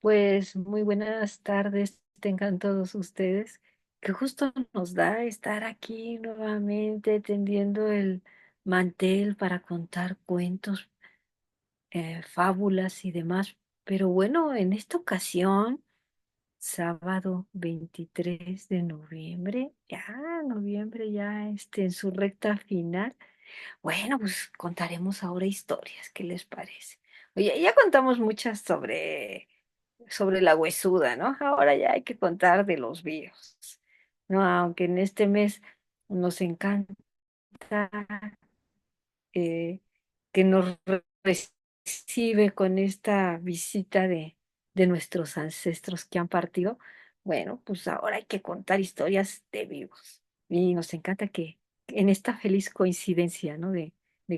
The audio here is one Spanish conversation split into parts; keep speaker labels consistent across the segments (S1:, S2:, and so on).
S1: Pues muy buenas tardes tengan todos ustedes. Que justo nos da estar aquí nuevamente tendiendo el mantel para contar cuentos, fábulas y demás. Pero bueno, en esta ocasión, sábado 23 de noviembre, ya noviembre ya en su recta final. Bueno, pues contaremos ahora historias, ¿qué les parece? Oye, ya contamos muchas sobre la huesuda, ¿no? Ahora ya hay que contar de los vivos, ¿no? Aunque en este mes nos encanta eh, que nos recibe con esta visita de nuestros ancestros que han partido. Bueno, pues ahora hay que contar historias de vivos. Y nos encanta que en esta feliz coincidencia, ¿no? De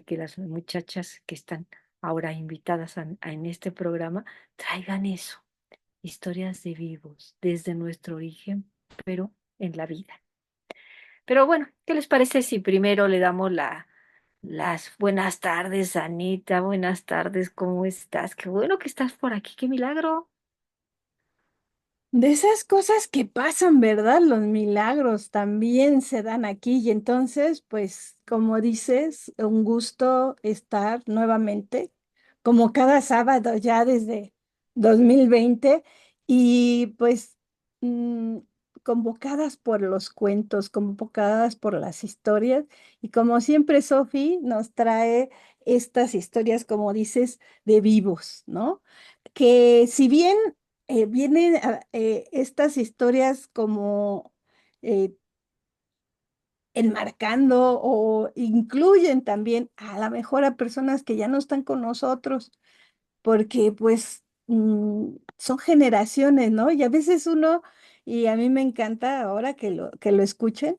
S1: que las muchachas que están ahora invitadas en este programa traigan eso, historias de vivos desde nuestro origen, pero en la vida. Pero bueno, ¿qué les parece si primero le damos las buenas tardes, Anita? Buenas tardes, ¿cómo estás? Qué bueno que estás por aquí, qué milagro.
S2: De esas cosas que pasan, ¿verdad? Los milagros también se dan aquí y entonces, pues, como dices, un gusto estar nuevamente, como cada sábado ya desde 2020 y pues mm, convocadas por los cuentos, convocadas por las historias y como siempre Sofi nos trae estas historias, como dices, de vivos, ¿no? Que si bien vienen estas historias como eh, enmarcando o incluyen también a la mejor a personas que ya no están con nosotros, porque pues son generaciones, ¿no? Y a veces uno, y a mí me encanta ahora que lo escuchen,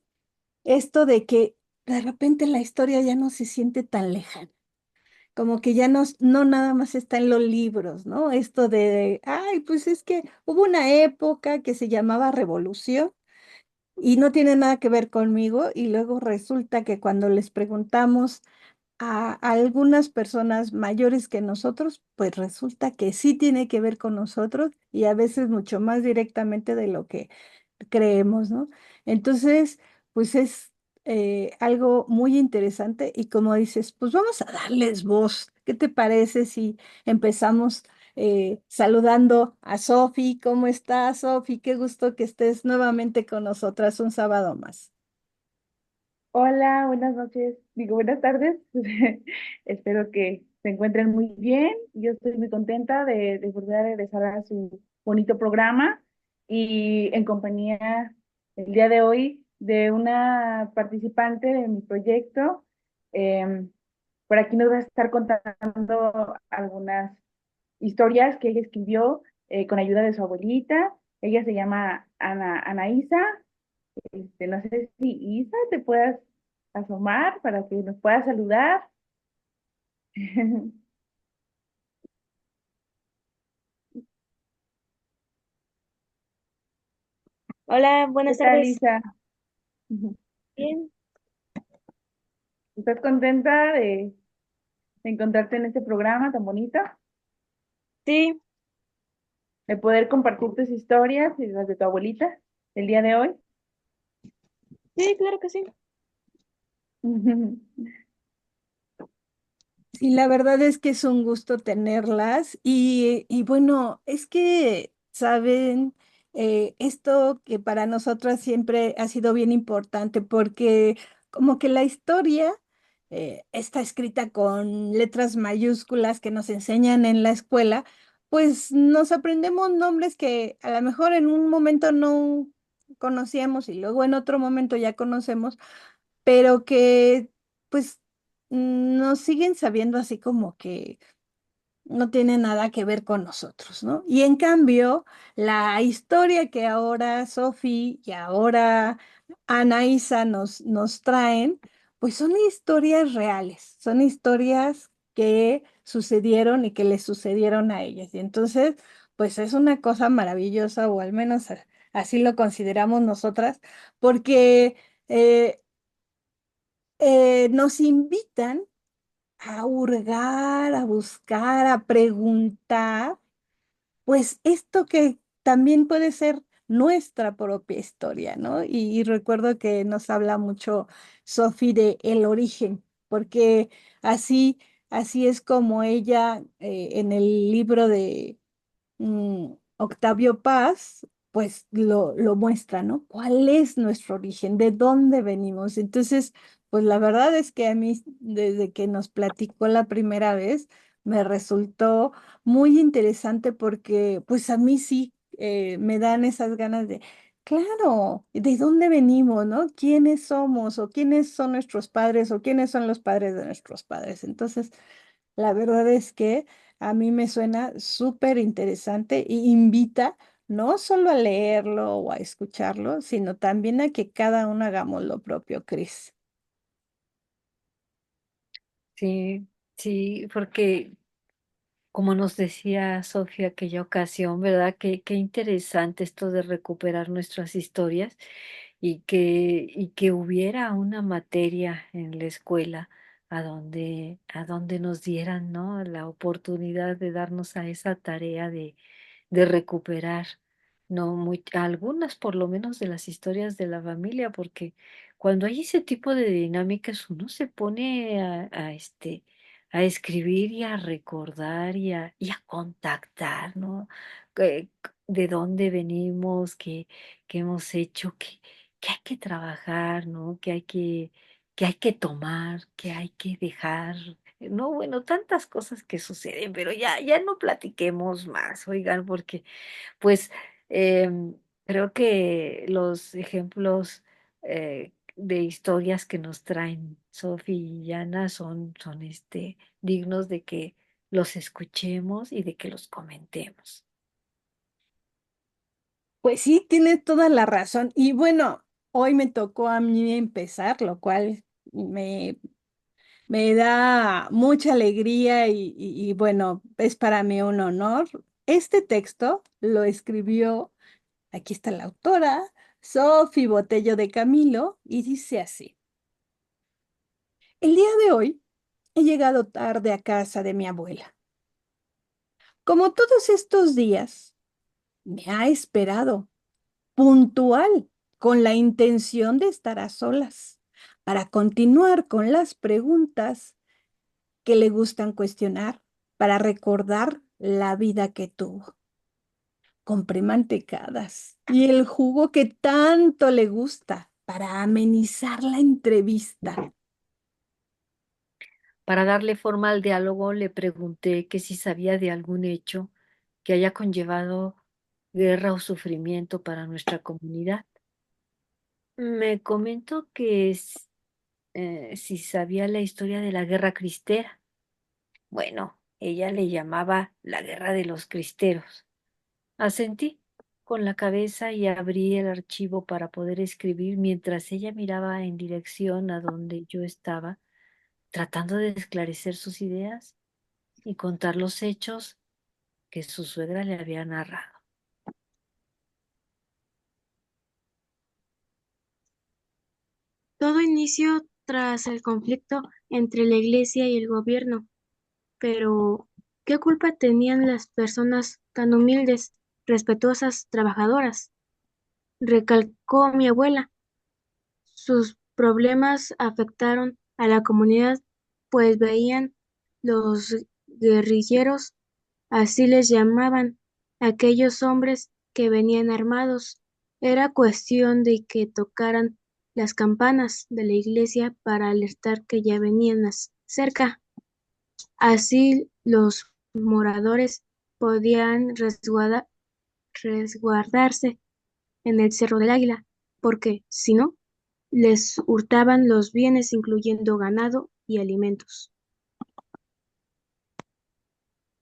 S2: esto de que de repente la historia ya no se siente tan lejana, como que ya no nada más está en los libros, ¿no? Esto ay, pues es que hubo una época que se llamaba revolución y no tiene nada que ver conmigo y luego resulta que cuando les preguntamos a algunas personas mayores que nosotros, pues resulta que sí tiene que ver con nosotros y a veces mucho más directamente de lo que creemos, ¿no? Entonces, pues es algo muy interesante y como dices, pues vamos a darles voz. ¿Qué te parece si empezamos saludando a Sofi? ¿Cómo estás, Sofi? Qué gusto que estés nuevamente con nosotras un sábado más.
S3: Hola, buenas noches, digo buenas tardes. Espero que se encuentren muy bien. Yo estoy muy contenta de volver a regresar a su bonito programa y en compañía el día de hoy de una participante de mi proyecto. Em, por aquí nos va a estar contando algunas historias que ella escribió con ayuda de su abuelita. Ella se llama Anaísa. No sé si Isa te puedas asomar para que nos puedas saludar.
S4: Hola,
S3: ¿Qué
S4: buenas
S3: tal,
S4: tardes.
S3: Isa?
S4: Bien,
S3: ¿Estás contenta de encontrarte en este programa tan bonito?
S4: sí,
S3: De poder compartir tus historias y las de tu abuelita el día de hoy.
S4: sí, claro que sí.
S2: Sí, la verdad es que es un gusto tenerlas y bueno, es que, saben, esto que para nosotras siempre ha sido bien importante porque como que la historia está escrita con letras mayúsculas que nos enseñan en la escuela, pues nos aprendemos nombres que a lo mejor en un momento no conocíamos y luego en otro momento ya conocemos pero que pues nos siguen sabiendo así como que no tiene nada que ver con nosotros, ¿no? Y en cambio, la historia que ahora Sofi y ahora Anaísa nos traen, pues son historias reales, son historias que sucedieron y que les sucedieron a ellas. Y entonces, pues es una cosa maravillosa, o al menos así lo consideramos nosotras, porque nos invitan a hurgar, a buscar, a preguntar pues esto que también puede ser nuestra propia historia, ¿no? Y recuerdo que nos habla mucho Sophie de el origen, porque así, así es como ella en el libro de Octavio Paz, pues lo muestra, ¿no? ¿Cuál es nuestro origen? ¿De dónde venimos? Entonces, pues la verdad es que a mí, desde que nos platicó la primera vez, me resultó muy interesante porque, pues a mí sí, me dan esas ganas de, claro, ¿de dónde venimos, no? ¿Quiénes somos? ¿O quiénes son nuestros padres? ¿O quiénes son los padres de nuestros padres? Entonces, la verdad es que a mí me suena súper interesante y invita no solo a leerlo o a escucharlo, sino también a que cada uno hagamos lo propio, Cris.
S1: Sí, sí, porque como nos decía Sofía aquella ocasión, ¿verdad? Qué interesante esto de recuperar nuestras historias y que hubiera una materia en la escuela a donde nos dieran, ¿no? La oportunidad de darnos a esa tarea de recuperar, no algunas por lo menos de las historias de la familia, porque cuando hay ese tipo de dinámicas uno se pone a escribir y a recordar y a contactar, ¿no? De dónde venimos, qué hemos hecho, qué hay que trabajar, ¿no? Que hay que tomar, que hay que dejar. No, bueno, tantas cosas que suceden, pero ya no platiquemos más, oigan, porque pues creo que los ejemplos de historias que nos traen Sofi y Yana son dignos de que los escuchemos y de que los comentemos.
S2: Pues sí, tiene toda la razón. Y bueno, hoy me tocó a mí empezar, lo cual me, me da mucha alegría y bueno, es para mí un honor. Este texto lo escribió, aquí está la autora, Sophie Botello de Camilo, y dice así. El día de hoy he llegado tarde a casa de mi abuela. Como todos estos días, me ha esperado, puntual, con la intención de estar a solas, para continuar con las preguntas que le gustan cuestionar, para recordar la vida que tuvo. Compré mantecadas y el jugo que tanto le gusta para amenizar la entrevista.
S1: Para darle forma al diálogo, le pregunté que si sabía de algún hecho que haya conllevado guerra o sufrimiento para nuestra comunidad. Me comentó que si sabía la historia de la guerra cristera. Bueno, ella le llamaba la guerra de los cristeros. Asentí con la cabeza y abrí el archivo para poder escribir mientras ella miraba en dirección a donde yo estaba, tratando de esclarecer sus ideas y contar los hechos que su suegra le había narrado.
S4: Todo inició tras el conflicto entre la iglesia y el gobierno, pero ¿qué culpa tenían las personas tan humildes, respetuosas, trabajadoras? Recalcó mi abuela. Sus problemas afectaron a la comunidad, pues veían los guerrilleros, así les llamaban, aquellos hombres que venían armados. Era cuestión de que tocaran las campanas de la iglesia para alertar que ya venían cerca. Así los moradores podían resguardarse en el Cerro del Águila, porque si no, les hurtaban los bienes incluyendo ganado y alimentos.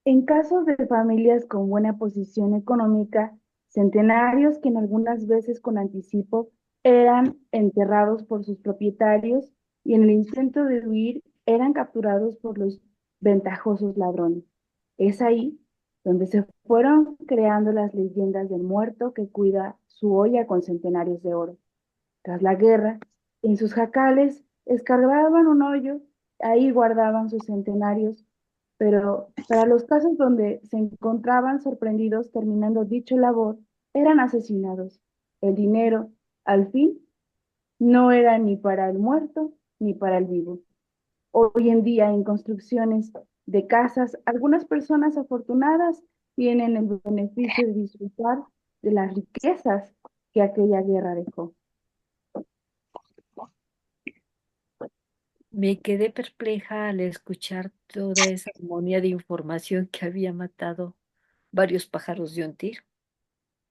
S3: En casos de familias con buena posición económica, centenarios que en algunas veces con anticipo eran enterrados por sus propietarios y en el intento de huir eran capturados por los ventajosos ladrones. Es ahí donde se fueron creando las leyendas del muerto que cuida su olla con centenarios de oro. Tras la guerra, en sus jacales escarbaban un hoyo, ahí guardaban sus centenarios, pero para los casos donde se encontraban sorprendidos terminando dicho labor, eran asesinados. El dinero, al fin, no era ni para el muerto ni para el vivo. Hoy en día, en construcciones de casas, algunas personas afortunadas tienen el beneficio de disfrutar de las riquezas que aquella guerra dejó.
S1: Me quedé perpleja al escuchar toda esa armonía de información que había matado varios pájaros de un tiro.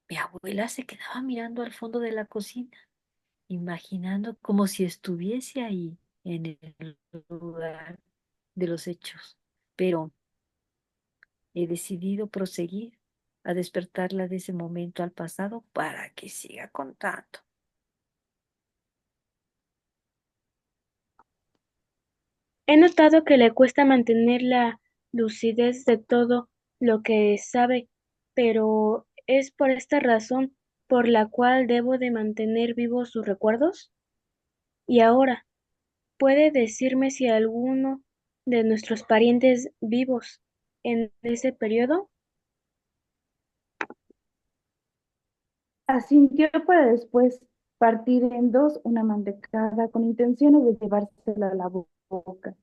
S1: Mi abuela se quedaba mirando al fondo de la cocina, imaginando como si estuviese ahí en el lugar de los hechos. Pero he decidido proseguir a despertarla de ese momento al pasado para que siga contando.
S4: He notado que le cuesta mantener la lucidez de todo lo que sabe, pero ¿es por esta razón por la cual debo de mantener vivos sus recuerdos? Y ahora, ¿puede decirme si alguno de nuestros parientes vivos en ese periodo?
S3: Asintió para después partir en dos una mantecada con intenciones de llevársela a la boca.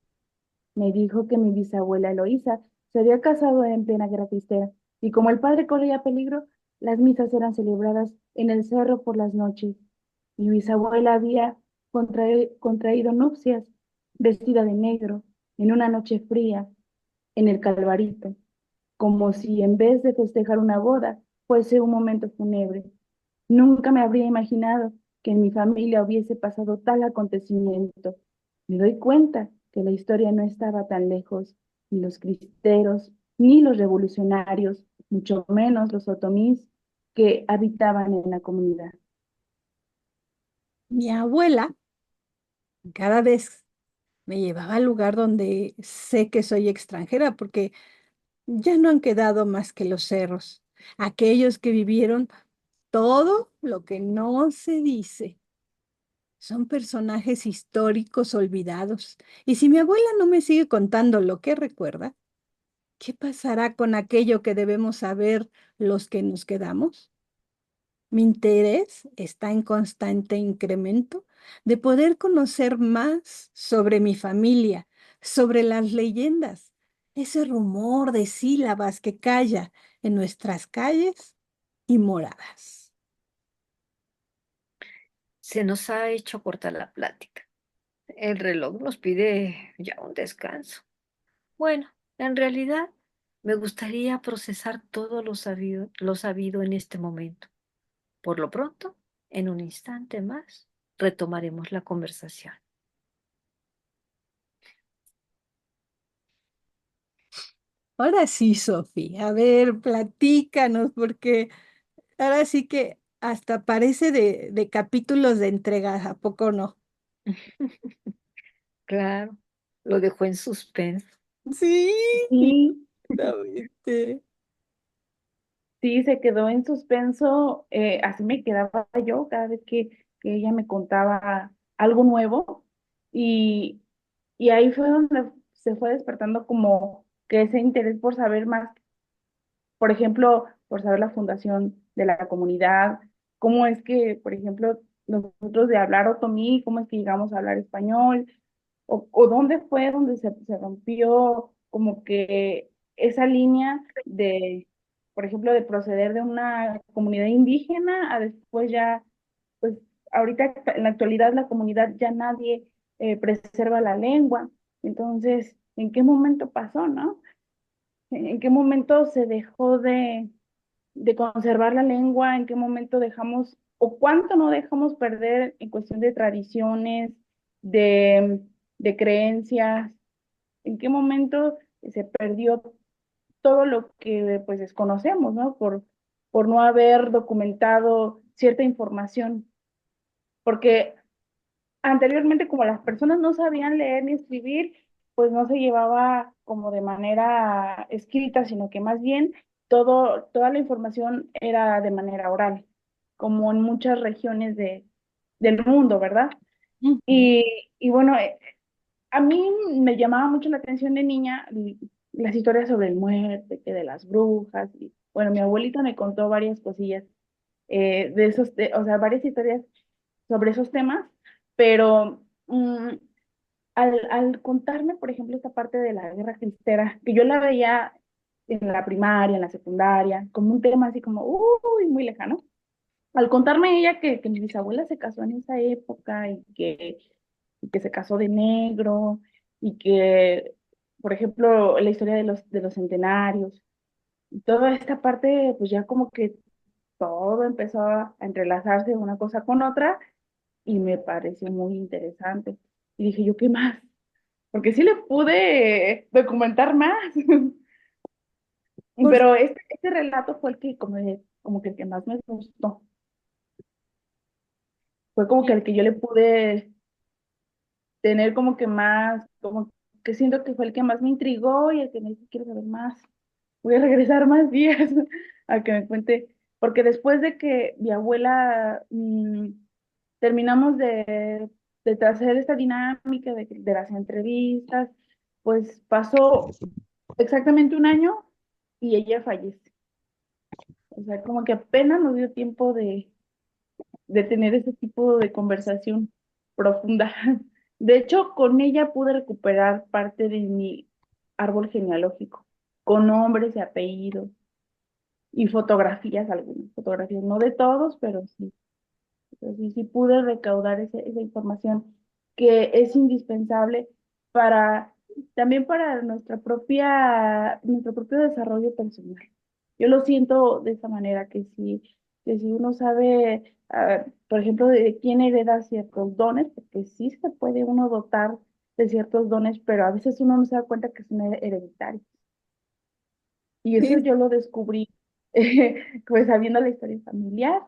S3: Me dijo que mi bisabuela Eloísa se había casado en plena guerra cristera, y como el padre corría peligro, las misas eran celebradas en el cerro por las noches. Mi bisabuela había contraído nupcias, vestida de negro, en una noche fría, en el Calvarito, como si en vez de festejar una boda, fuese un momento fúnebre. Nunca me habría imaginado que en mi familia hubiese pasado tal acontecimiento. Me doy cuenta que la historia no estaba tan lejos, ni los cristeros, ni los revolucionarios, mucho menos los otomís que habitaban en la comunidad.
S2: Mi abuela cada vez me llevaba al lugar donde sé que soy extranjera, porque ya no han quedado más que los cerros, aquellos que vivieron todo lo que no se dice. Son personajes históricos olvidados. Y si mi abuela no me sigue contando lo que recuerda, ¿qué pasará con aquello que debemos saber los que nos quedamos? Mi interés está en constante incremento de poder conocer más sobre mi familia, sobre las leyendas, ese rumor de sílabas que calla en nuestras calles y moradas.
S1: Se nos ha hecho corta la plática. El reloj nos pide ya un descanso. Bueno, en realidad me gustaría procesar todo lo sabido en este momento. Por lo pronto, en un instante más, retomaremos la conversación.
S2: Ahora sí, Sofía, a ver, platícanos, porque ahora sí que hasta parece de capítulos de entrega, ¿a poco no?
S1: Claro, lo dejó en suspenso.
S2: Sí,
S3: Sí,
S2: exactamente.
S3: sí, se quedó en suspenso, así me quedaba yo cada vez que ella me contaba algo nuevo y, y ahí fue donde se fue despertando como que ese interés por saber más, por ejemplo, por saber la fundación de la comunidad, cómo es que, por ejemplo, nosotros de hablar otomí, cómo es que llegamos a hablar español, o dónde fue donde se rompió como que esa línea de, por ejemplo, de proceder de una comunidad indígena a después ya, pues ahorita en la actualidad la comunidad ya nadie preserva la lengua. Entonces, ¿en qué momento pasó, no? ¿En qué momento se dejó de conservar la lengua? ¿En qué momento dejamos o cuánto no dejamos perder en cuestión de tradiciones, de, de creencias? ¿En qué momento se perdió todo lo que pues desconocemos, ¿no? Por no haber documentado cierta información. Porque anteriormente, como las personas no sabían leer ni escribir, pues no se llevaba como de manera escrita, sino que más bien toda la información era de manera oral, como en muchas regiones del mundo, ¿verdad?
S2: Ujú.
S3: Y bueno, a mí me llamaba mucho la atención de niña las historias sobre el muerte, que de las brujas. Y, bueno, mi abuelita me contó varias cosillas de esos, o sea, varias historias sobre esos temas, pero al contarme, por ejemplo, esta parte de la guerra cristera, que yo la veía en la primaria, en la secundaria, como un tema así como, uy, muy lejano. Al contarme ella que mi bisabuela se casó en esa época y que se casó de negro y que, por ejemplo, la historia de los centenarios y toda esta parte, pues ya como que todo empezó a entrelazarse una cosa con otra y me pareció muy interesante. Y dije, ¿yo qué más? Porque sí le pude documentar más,
S2: Por,
S3: pero este relato fue el que como que el que más me gustó. Fue como que el que yo le pude tener como que más, como que siento que fue el que más me intrigó y el que me dijo, quiero saber más. Voy a regresar más días a que me cuente, porque después de que mi abuela terminamos de hacer esta dinámica de las entrevistas, pues pasó exactamente un año y ella fallece. O sea, como que apenas nos dio tiempo de tener ese tipo de conversación profunda. De hecho, con ella pude recuperar parte de mi árbol genealógico, con nombres y apellidos y fotografías, algunas fotografías, no de todos, pero sí pude recaudar esa información que es indispensable para, también para nuestro propio desarrollo personal. Yo lo siento de esa manera, que si uno sabe, por ejemplo, de quién hereda ciertos dones, porque sí se puede uno dotar de ciertos dones, pero a veces uno no se da cuenta que son hereditarios. Y eso
S2: sí,
S3: yo lo descubrí, pues sabiendo la historia familiar.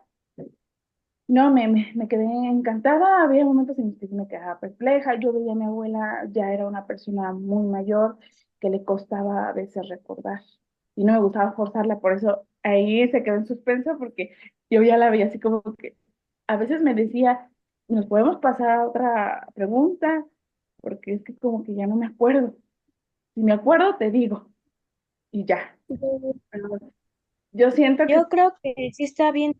S3: No, me quedé encantada. Había momentos en los que sí me quedaba perpleja. Yo veía a mi abuela, ya era una persona muy mayor que le costaba a veces recordar. Y no me gustaba forzarla, por eso ahí se quedó en suspenso, porque yo ya la veía así como que a veces me decía, ¿nos podemos pasar a otra pregunta? Porque es que como que ya no me acuerdo. Si me acuerdo, te digo, y ya. Pero yo siento que
S4: Yo creo que sí está bien,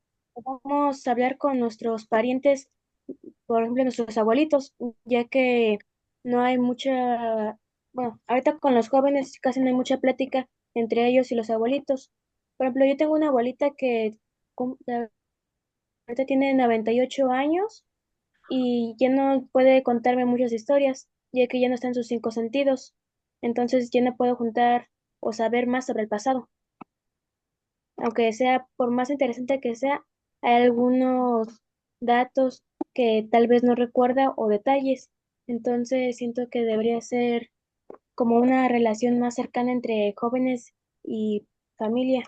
S4: vamos a hablar con nuestros parientes, por ejemplo, nuestros abuelitos, ya que no hay mucha, bueno, ahorita con los jóvenes casi no hay mucha plática entre ellos y los abuelitos. Por ejemplo, yo tengo una abuelita que ahorita tiene 98 años y ya no puede contarme muchas historias, ya que ya no está en sus cinco sentidos. Entonces ya no puedo juntar o saber más sobre el pasado. Aunque sea, por más interesante que sea, hay algunos datos que tal vez no recuerda o detalles. Entonces siento que debería ser como una relación más cercana entre jóvenes y familia.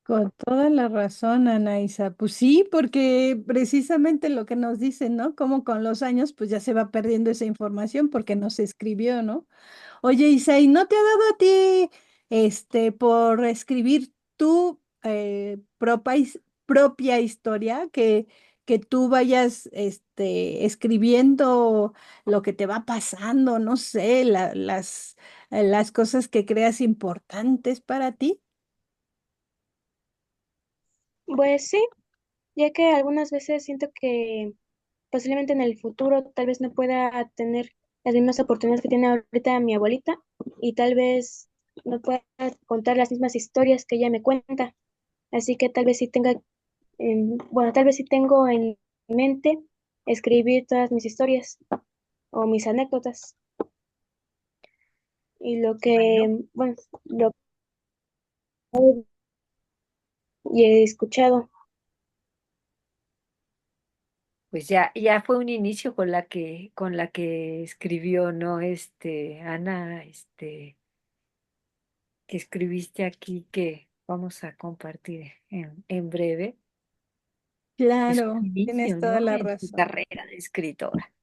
S2: con toda la razón, Anaísa. Pues sí, porque precisamente lo que nos dicen, ¿no? Como con los años, pues ya se va perdiendo esa información porque no se escribió, ¿no? Oye, Isaí, ¿no te ha dado a ti, por escribir tu propia historia, que tú vayas, escribiendo lo que te va pasando, no sé, las cosas que creas importantes para ti?
S4: Pues sí, ya que algunas veces siento que posiblemente en el futuro tal vez no pueda tener las mismas oportunidades que tiene ahorita mi abuelita y tal vez no pueda contar las mismas historias que ella me cuenta. Así que tal vez sí tenga, bueno, tal vez sí tengo en mente escribir todas mis historias o mis anécdotas y lo
S1: Bueno,
S4: que, bueno, lo que he escuchado.
S1: pues ya fue un inicio con la que escribió, ¿no? Ana, que escribiste aquí, que vamos a compartir en breve. Es un
S2: Claro, tienes
S1: inicio,
S2: toda
S1: ¿no?
S2: la
S1: En tu
S2: razón.
S1: carrera de escritora.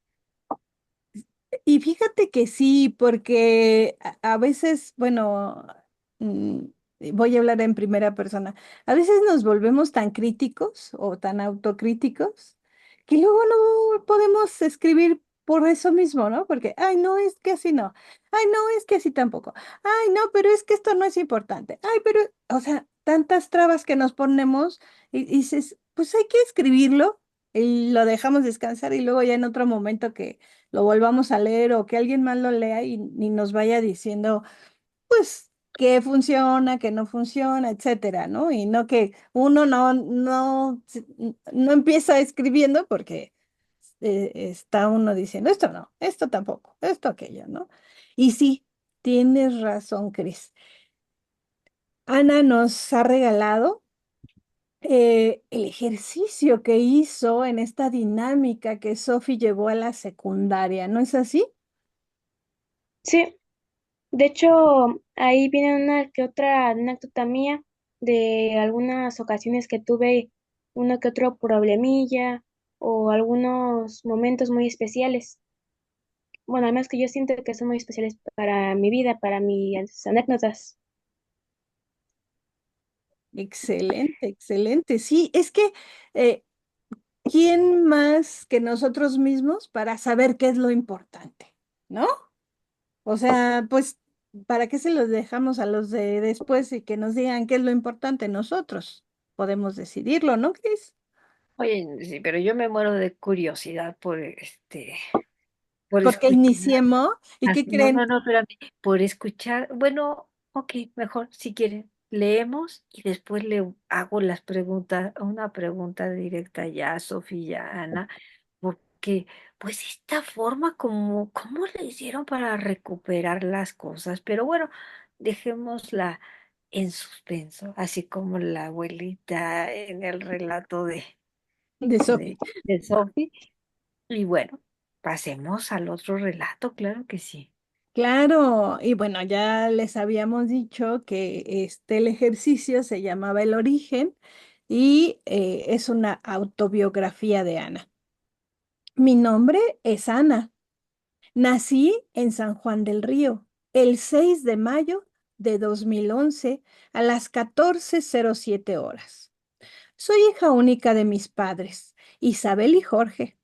S2: Y fíjate que sí, porque a veces, bueno, mm, voy a hablar en primera persona, a veces nos volvemos tan críticos o tan autocríticos que luego no podemos escribir por eso mismo, ¿no? Porque, ay, no, es que así no, ay, no, es que así tampoco, ay, no, pero es que esto no es importante, ay, pero, o sea, tantas trabas que nos ponemos y dices, pues hay que escribirlo y lo dejamos descansar y luego ya en otro momento que lo volvamos a leer o que alguien más lo lea y nos vaya diciendo pues, qué funciona, qué no funciona, etcétera, ¿no? Y no que uno no empieza escribiendo porque está uno diciendo, esto no, esto tampoco, esto aquello, ¿no? Y sí, tienes razón, Cris. Ana nos ha regalado el ejercicio que hizo en esta dinámica que Sophie llevó a la secundaria, ¿no es así?
S4: Sí, de hecho, ahí viene una que otra anécdota mía de algunas ocasiones que tuve uno que otro problemilla o algunos momentos muy especiales. Bueno, además que yo siento que son muy especiales para mi vida, para mis anécdotas.
S2: Excelente, excelente. Sí, es que eh, ¿quién más que nosotros mismos para saber qué es lo importante? ¿No? O sea, pues, ¿para qué se los dejamos a los de después y que nos digan qué es lo importante? Nosotros podemos decidirlo, ¿no, Cris?
S1: Oye, sí, pero yo me muero de curiosidad por
S2: Porque
S1: escuchar.
S2: iniciemos, ¿y qué
S1: No,
S2: creen?
S1: no, no, espérame. Por escuchar. Bueno, ok, mejor, si quieren, leemos y después le hago las preguntas, una pregunta directa ya a Sofía, a Ana, porque, pues, esta forma, como, ¿cómo le hicieron para recuperar las cosas? Pero bueno, dejémosla en suspenso, así como la abuelita en el relato
S2: De Sofi.
S1: de Sophie. Y bueno, pasemos al otro relato, claro que sí.
S2: Claro, y bueno, ya les habíamos dicho que el ejercicio se llamaba El Origen y es una autobiografía de Ana. Mi nombre es Ana. Nací en San Juan del Río el 6 de mayo de 2011 a las 14:07 horas. Soy hija única de mis padres, Isabel y Jorge.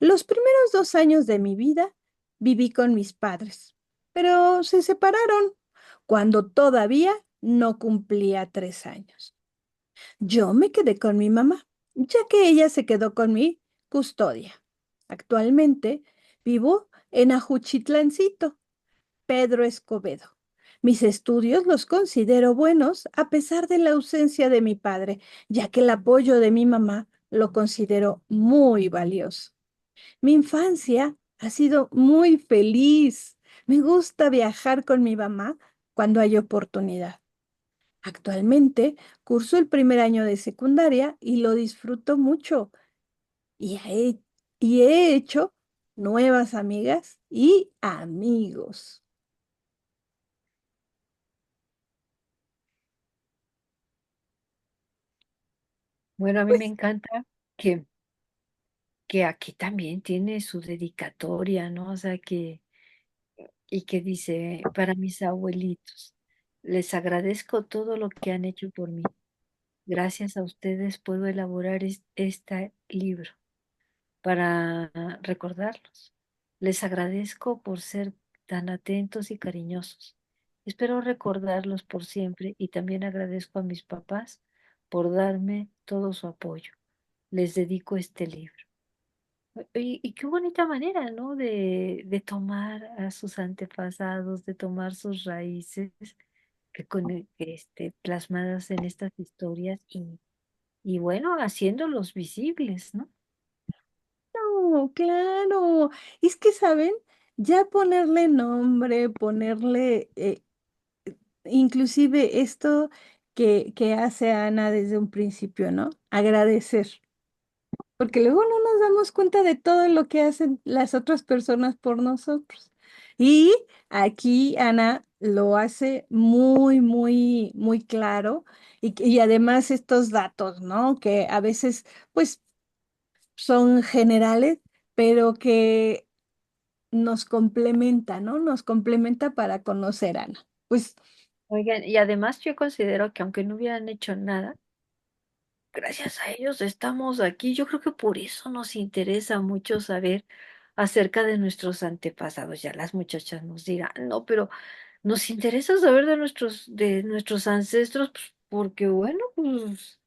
S2: Los primeros 2 años de mi vida viví con mis padres, pero se separaron cuando todavía no cumplía 3 años. Yo me quedé con mi mamá, ya que ella se quedó con mi custodia. Actualmente vivo en Ajuchitlancito, Pedro Escobedo. Mis estudios los considero buenos a pesar de la ausencia de mi padre, ya que el apoyo de mi mamá lo considero muy valioso. Mi infancia ha sido muy feliz. Me gusta viajar con mi mamá cuando hay oportunidad. Actualmente curso el primer año de secundaria y lo disfruto mucho y he hecho nuevas amigas y amigos.
S1: Bueno, a mí me
S2: Pues
S1: encanta que, que aquí también tiene su dedicatoria, ¿no? O sea, y que dice, para mis abuelitos, les agradezco todo lo que han hecho por mí. Gracias a ustedes puedo elaborar este libro para recordarlos. Les agradezco por ser tan atentos y cariñosos. Espero recordarlos por siempre y también agradezco a mis papás por darme todo su apoyo. Les dedico este libro. Y qué bonita manera, ¿no? De tomar a sus antepasados, de tomar sus raíces plasmadas en estas historias y bueno, haciéndolos visibles, ¿no?
S2: no, claro. Es que, ¿saben? Ya ponerle nombre, ponerle, inclusive esto que hace Ana desde un principio, ¿no? Agradecer. Porque luego no nos damos cuenta de todo lo que hacen las otras personas por nosotros. Y aquí Ana lo hace muy, muy, muy claro. Y además estos datos, ¿no? Que a veces, pues, son generales, pero que nos complementa, ¿no? Nos complementa para conocer a Ana. Pues
S1: Oigan, y además yo considero que aunque no hubieran hecho nada, gracias a ellos estamos aquí. Yo creo que por eso nos interesa mucho saber, acerca de nuestros antepasados. Ya las muchachas nos dirán, no, pero nos interesa saber de nuestros ancestros, pues, porque bueno, pues,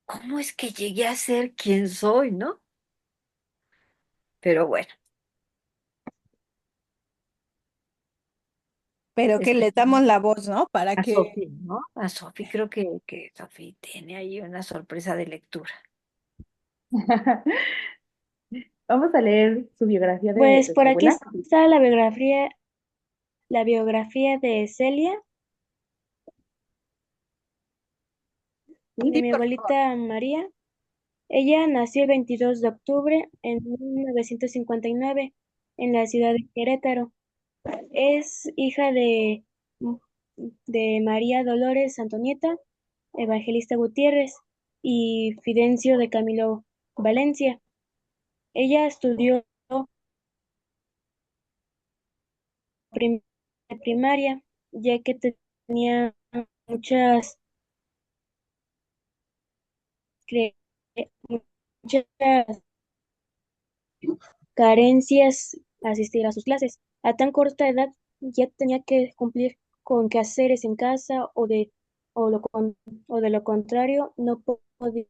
S1: ¿cómo es que llegué a ser quien soy, no? Pero bueno,
S2: Pero que le damos
S1: escuchemos
S2: la voz, ¿no? Para
S1: a
S2: que,
S1: Sofi, ¿no? A Sofi, creo que Sofi tiene ahí una sorpresa de lectura.
S3: Vamos a leer su biografía
S4: Pues
S3: de
S4: por
S3: su
S4: aquí
S3: abuela.
S4: está la biografía de Celia,
S3: ¿Sí?
S4: de
S2: sí,
S4: mi
S2: por favor.
S4: abuelita María. Ella nació el 22 de octubre en 1959 en la ciudad de Querétaro. Es hija de María Dolores Antonieta, Evangelista Gutiérrez y Fidencio de Camilo Valencia. Ella estudió prim- primaria, ya que tenía muchas, cre- muchas carencias asistir a sus clases. A tan corta edad ya tenía que cumplir con quehaceres en casa o, lo, con- o de lo contrario no podía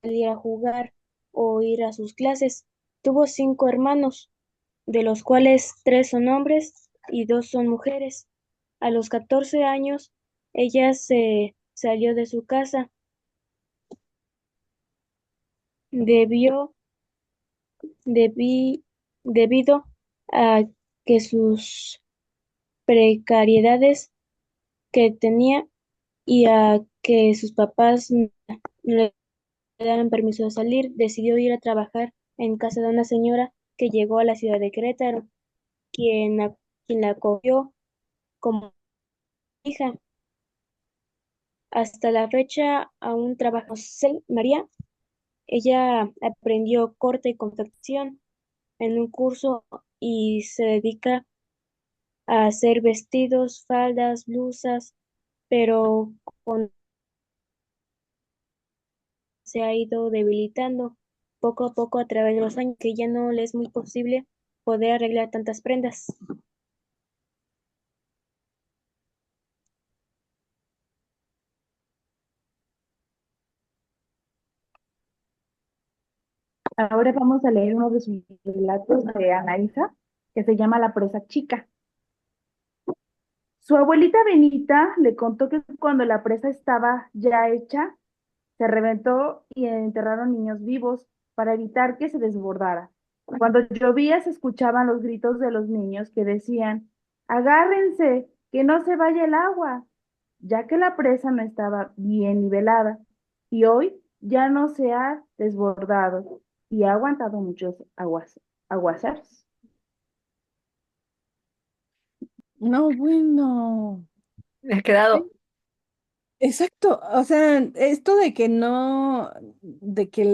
S4: salir a jugar o ir a sus clases. Tuvo 5 hermanos, de los cuales 3 son hombres y 2 son mujeres. A los 14 años, ella se salió de su casa. Debió, debí- Debido a que sus precariedades que tenía y a que sus papás no le daban permiso de salir, decidió ir a trabajar en casa de una señora que llegó a la ciudad de Querétaro, quien la acogió como hija. Hasta la fecha aún trabaja con María. Ella aprendió corte y confección en un curso y se dedica a hacer vestidos, faldas, blusas, pero con se ha ido debilitando poco a poco a través de los años, que ya no le es muy posible poder arreglar tantas prendas.
S3: Ahora vamos a leer uno de sus relatos de Anaísa, que se llama La presa chica. Su abuelita Benita le contó que cuando la presa estaba ya hecha, se reventó y enterraron niños vivos para evitar que se desbordara. Cuando llovía se escuchaban los gritos de los niños que decían, agárrense, que no se vaya el agua, ya que la presa no estaba bien nivelada y hoy ya no se ha desbordado y ha aguantado muchos aguaceros.
S2: No, bueno.
S1: Me ha quedado,
S2: Exacto, o sea, esto de que no, de que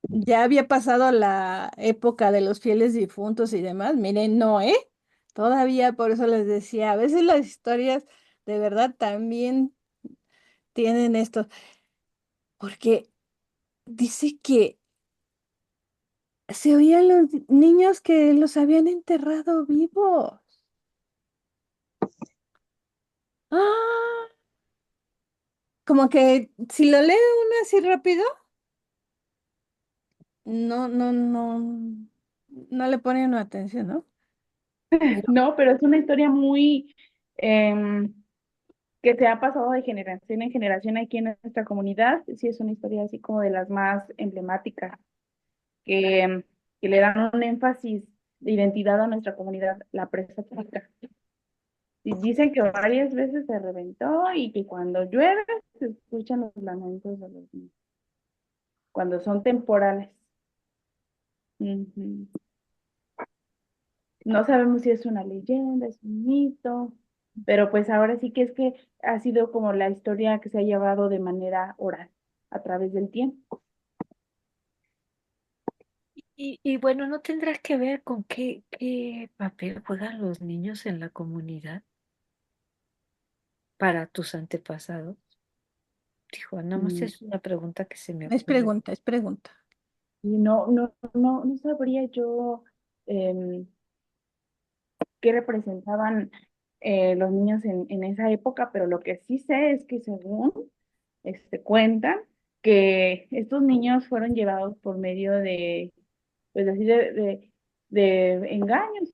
S2: ya había pasado la época de los fieles difuntos y demás, miren, no, ¿eh? Todavía por eso les decía, a veces las historias de verdad también tienen esto, porque dice que se oían los niños que los habían enterrado vivos. Ah, como que si lo lee uno así rápido, no le pone uno atención, ¿no? Pero
S3: No, pero es una historia muy que se ha pasado de generación en generación aquí en nuestra comunidad. Sí, es una historia así como de las más emblemáticas, que, que le dan un énfasis de identidad a nuestra comunidad, la presa chica. Y dicen que varias veces se reventó y que cuando llueve se escuchan los lamentos de los niños, cuando son temporales. Ujú. No sabemos si es una leyenda, es un mito, pero pues ahora sí que es que ha sido como la historia que se ha llevado de manera oral a través del tiempo.
S1: y bueno, ¿no tendrá que ver con qué papel juegan los niños en la comunidad para tus antepasados? Dijo, nada más
S3: Mm,
S1: es una pregunta que se me
S2: es
S1: ocurrió.
S2: pregunta, es pregunta.
S3: Y no sabría yo em, qué representaban los niños en esa época, pero lo que sí sé es que según cuentan que estos niños fueron llevados por medio de, pues así de engaños,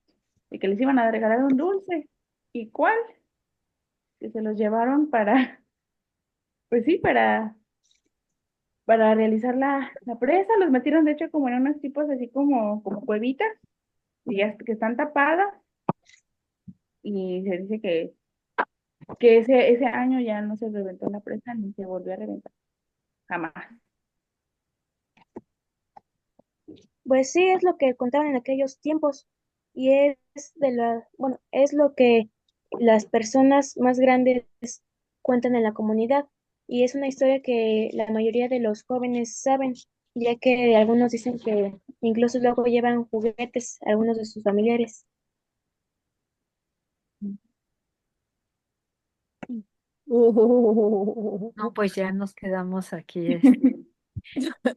S3: de que les iban a regalar un dulce. ¿Y cuál? Que se los llevaron para, pues sí, para realizar la presa. Los metieron de hecho como en unos tipos así como cuevitas, y que están tapadas, y se dice que ese año ya no se reventó la presa ni se volvió a reventar, jamás.
S4: Pues sí, es lo que contaban en aquellos tiempos y bueno, es lo que las personas más grandes cuentan en la comunidad y es una historia que la mayoría de los jóvenes saben, ya que algunos dicen que incluso luego llevan juguetes a algunos de sus familiares.
S1: No, pues ya nos quedamos aquí.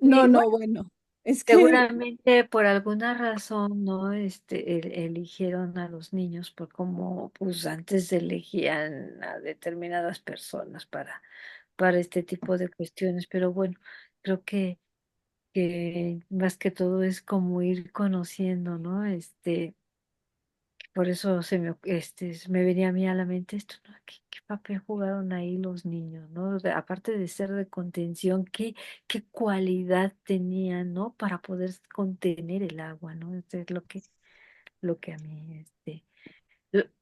S2: No,
S1: Y
S2: no,
S1: bueno,
S2: bueno, es que,
S1: seguramente por alguna razón, ¿no? Eligieron a los niños por como, pues antes elegían a determinadas personas para este tipo de cuestiones, pero bueno, creo que más que todo es como ir conociendo, ¿no? Por eso me venía a mí a la mente esto, ¿no? ¿Qué papel jugaron ahí los niños, ¿no? O sea, aparte de ser de contención, ¿qué cualidad tenían, ¿no? Para poder contener el agua, ¿no? Eso es lo que a mí,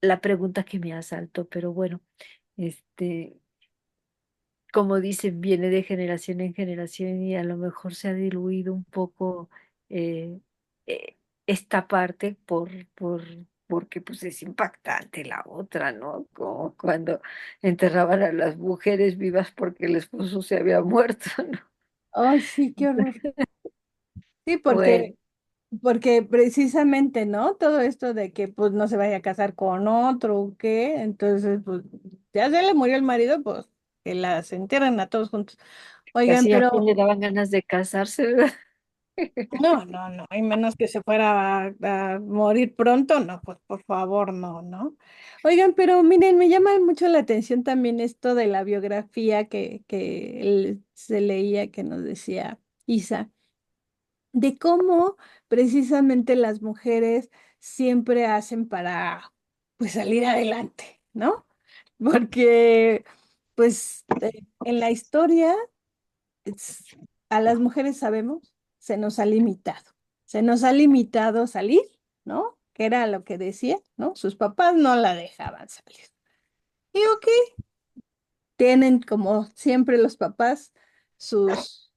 S1: la pregunta que me asaltó, pero bueno, este, como dicen, viene de generación en generación y a lo mejor se ha diluido un poco eh, eh, esta parte porque pues es impactante la otra, ¿no? Como cuando enterraban a las mujeres vivas porque el esposo se había muerto, ¿no?
S2: ay, sí, qué horror. Sí,
S1: Bueno,
S2: porque precisamente, ¿no? Todo esto de que pues no se vaya a casar con otro, ¿o qué? Entonces, pues ya se le murió el marido, pues que las entierren a todos juntos. Oigan,
S1: casi a quien
S2: pero
S1: le daban ganas de casarse, ¿verdad?
S2: no, no, no, y menos que se fuera a morir pronto, no, pues por favor, no, ¿no? Oigan, pero miren, me llama mucho la atención también esto de la biografía que se leía, que nos decía Isa, de cómo precisamente las mujeres siempre hacen para, pues, salir adelante, ¿no? Porque, pues, en la historia es- a las mujeres sabemos, se nos ha limitado. Se nos ha limitado a salir, ¿no? Que era lo que decía, ¿no? Sus papás no la dejaban salir. Y ok, tienen como siempre los papás sus,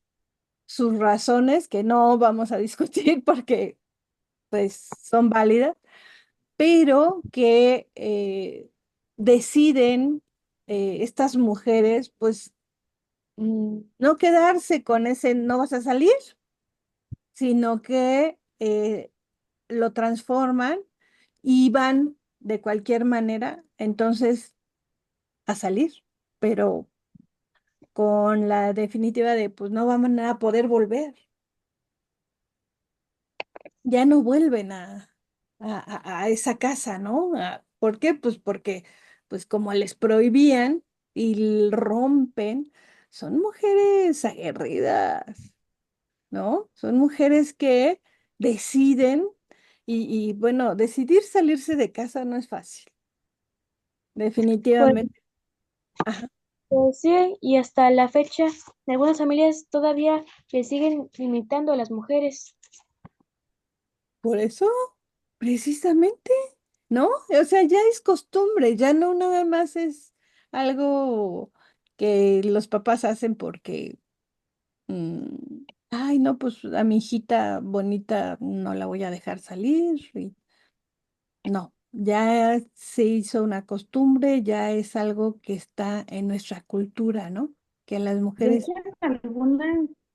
S2: sus razones que no vamos a discutir porque pues son válidas, pero que deciden estas mujeres pues no quedarse con ese no vas a salir, sino que lo transforman y van de cualquier manera, entonces, a salir, pero con la definitiva de, pues no van a poder volver, ya no vuelven a esa casa, ¿no? ¿Por qué? Pues porque, pues como les prohibían y rompen, son mujeres aguerridas, ¿no? Son mujeres que deciden y bueno, decidir salirse de casa no es fácil,
S4: Pues,
S2: definitivamente. Ajá.
S4: pues sí, y hasta la fecha, en algunas familias todavía le siguen limitando a las mujeres.
S2: Por eso, precisamente, ¿no? O sea, ya es costumbre, ya no nada más es algo que los papás hacen porque, ay, no, pues a mi hijita bonita no la voy a dejar salir. No, ya se hizo una costumbre, ya es algo que está en nuestra cultura, ¿no? Que las
S3: De hecho,
S2: mujeres,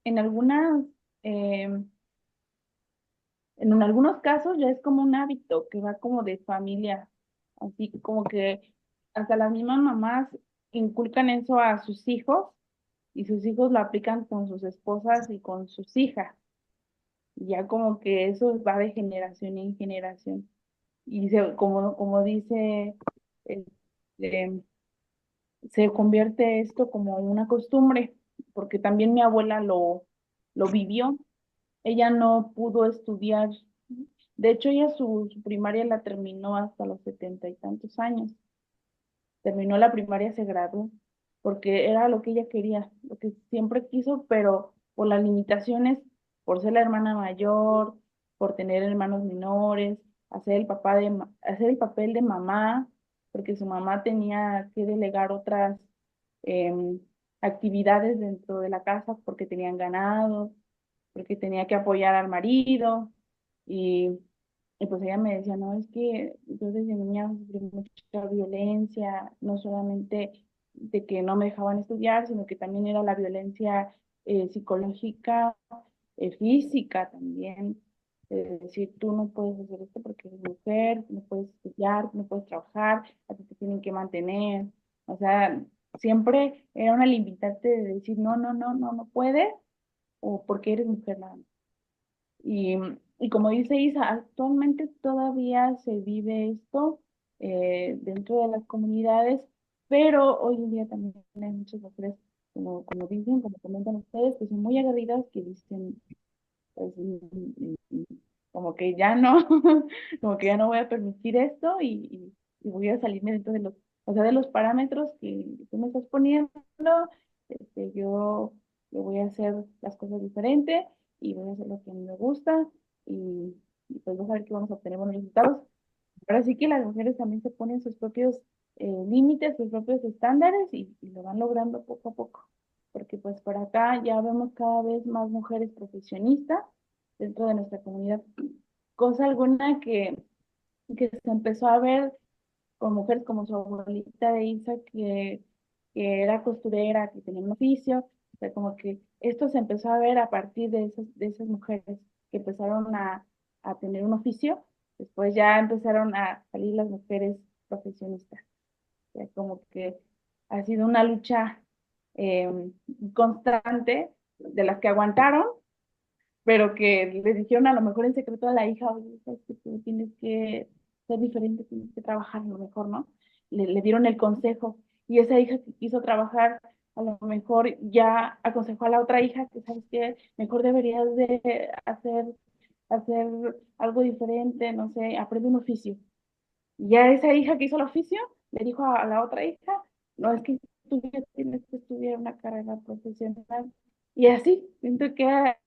S3: en algunas, eh, en algunos casos ya es como un hábito que va como de familia, así como que hasta las mismas mamás inculcan eso a sus hijos y sus hijos lo aplican con sus esposas y con sus hijas. Y ya como que eso va de generación en generación. Y como dice, este, se convierte esto como en una costumbre, porque también mi abuela lo vivió. Ella no pudo estudiar. De hecho, ella su primaria la terminó hasta los 70 y tantos años. Terminó la primaria, se graduó, porque era lo que ella quería, lo que siempre quiso, pero por las limitaciones, por ser la hermana mayor, por tener hermanos menores, hacer el papel de mamá, porque su mamá tenía que delegar otras em, actividades dentro de la casa porque tenían ganado, porque tenía que apoyar al marido y, y pues ella me decía, no, es que yo desde niña sufrí mucha violencia, no solamente de que no me dejaban estudiar, sino que también era la violencia psicológica, física también. Es decir, tú no puedes hacer esto porque eres mujer, no puedes estudiar, no puedes trabajar, a ti te tienen que mantener. O sea, siempre era una limitante de decir, no, no, no, no, no puedes, o porque eres mujer nada más. Y como dice Isa, actualmente todavía se vive esto dentro de las comunidades, pero hoy en día también hay muchas mujeres, como dicen, como comentan ustedes, que son muy aguerridas, que dicen, pues, como que ya no, como que ya no voy a permitir esto y voy a salirme dentro de o sea, de los parámetros que tú me estás poniendo, yo voy a hacer las cosas diferentes y voy a hacer lo que a mí me gusta y pues vamos a ver que vamos a obtener buenos resultados. Ahora sí que las mujeres también se ponen sus propios límites, sus propios estándares y lo van logrando poco a poco. Porque pues por acá ya vemos cada vez más mujeres profesionistas dentro de nuestra comunidad. Cosa alguna que se empezó a ver con mujeres como su abuelita de Isa, que era costurera, que tenía un oficio. O sea, como que esto se empezó a ver a partir de esas mujeres que empezaron a tener un oficio. Después ya empezaron a salir las mujeres profesionistas. O sea, como que ha sido una lucha eh, constante de las que aguantaron, pero que le dijeron a lo mejor en secreto a la hija, oye, sabes que tú tienes que ser diferente, tienes que trabajar a lo mejor, ¿no? Le dieron el consejo y esa hija que quiso trabajar, a lo mejor ya aconsejó a la otra hija que, sabes que mejor deberías de hacer algo diferente, no sé, aprende un oficio. Y ya esa hija que hizo el oficio le dijo a la otra hija, no, es que tú ya tienes que estudiar una carrera profesional. Y así, siento que ha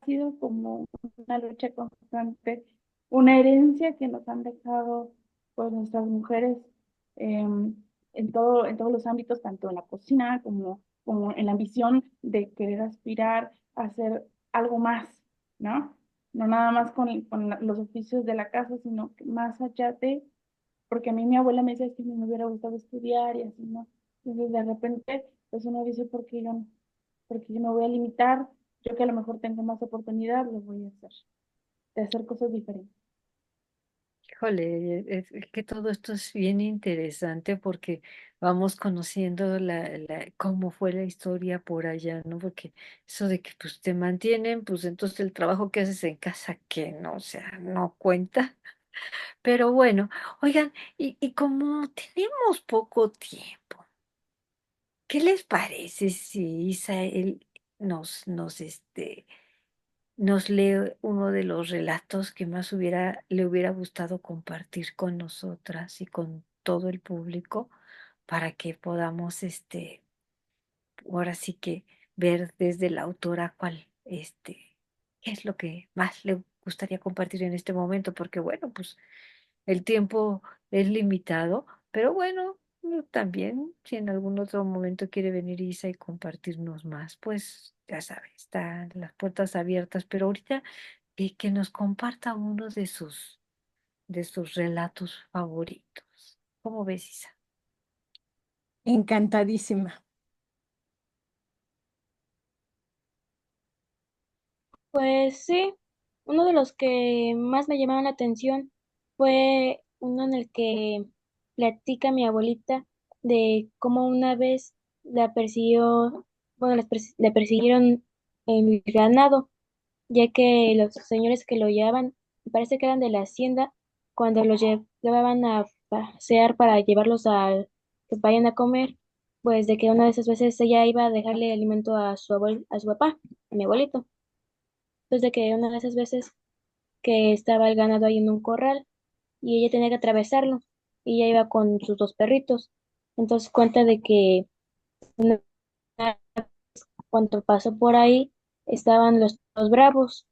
S3: sido como una lucha constante, una herencia que nos han dejado pues nuestras mujeres en todos los ámbitos, tanto en la cocina como en la ambición de querer aspirar a hacer algo más, ¿no? No nada más con los oficios de la casa, sino que más allá de, porque a mí mi abuela me decía "Es que me hubiera gustado estudiar y así, ¿no? Entonces de repente, pues uno dice, ¿por qué yo no? Porque yo me voy a limitar, yo que a lo mejor tengo más oportunidad, lo voy a hacer, de hacer cosas diferentes.
S1: Híjole, es que todo esto es bien interesante porque vamos conociendo cómo fue la historia por allá, ¿no? Porque eso de que pues te mantienen, pues entonces el trabajo que haces en casa, que no, o sea, no cuenta. Pero bueno, oigan, y como tenemos poco tiempo, ¿qué les parece si Isael nos lee uno de los relatos que más le hubiera gustado compartir con nosotras y con todo el público para que podamos, ahora sí que ver desde la autora qué es lo que más le gustaría compartir en este momento? Porque bueno, pues el tiempo es limitado, pero bueno, también si en algún otro momento quiere venir Isa y compartirnos más, pues ya sabes, están las puertas abiertas, pero ahorita que nos comparta uno de sus relatos favoritos. ¿Cómo ves, Isa?
S2: Encantadísima.
S4: Pues sí, uno de los que más me llamaron la atención fue uno en el que platica mi abuelita de cómo una vez la persiguió, bueno, la persiguieron en el ganado ya que los señores que lo llevaban, parece que eran de la hacienda, cuando los llevaban a pasear para llevarlos a que vayan a comer, pues de que una de esas veces ella iba a dejarle alimento a a su papá, a mi abuelito. Entonces de que una de esas veces que estaba el ganado ahí en un corral y ella tenía que atravesarlo y ella iba con sus dos perritos. Entonces cuenta de que una- cuando pasó por ahí estaban los bravos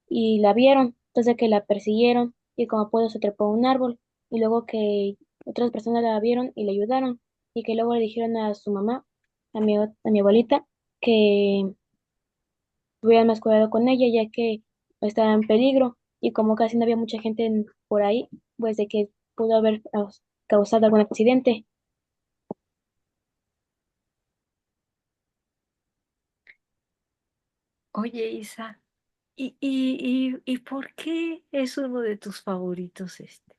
S4: y la vieron, entonces que la persiguieron y como pudo se trepó a un árbol y luego que otras personas la vieron y le ayudaron y que luego le dijeron a su mamá, a mi abuelita, que tuvieran más cuidado con ella ya que estaba en peligro y como casi no había mucha gente por ahí, pues de que pudo haber causado algún accidente.
S1: Oye, Isa, ¿y por qué es uno de tus favoritos este?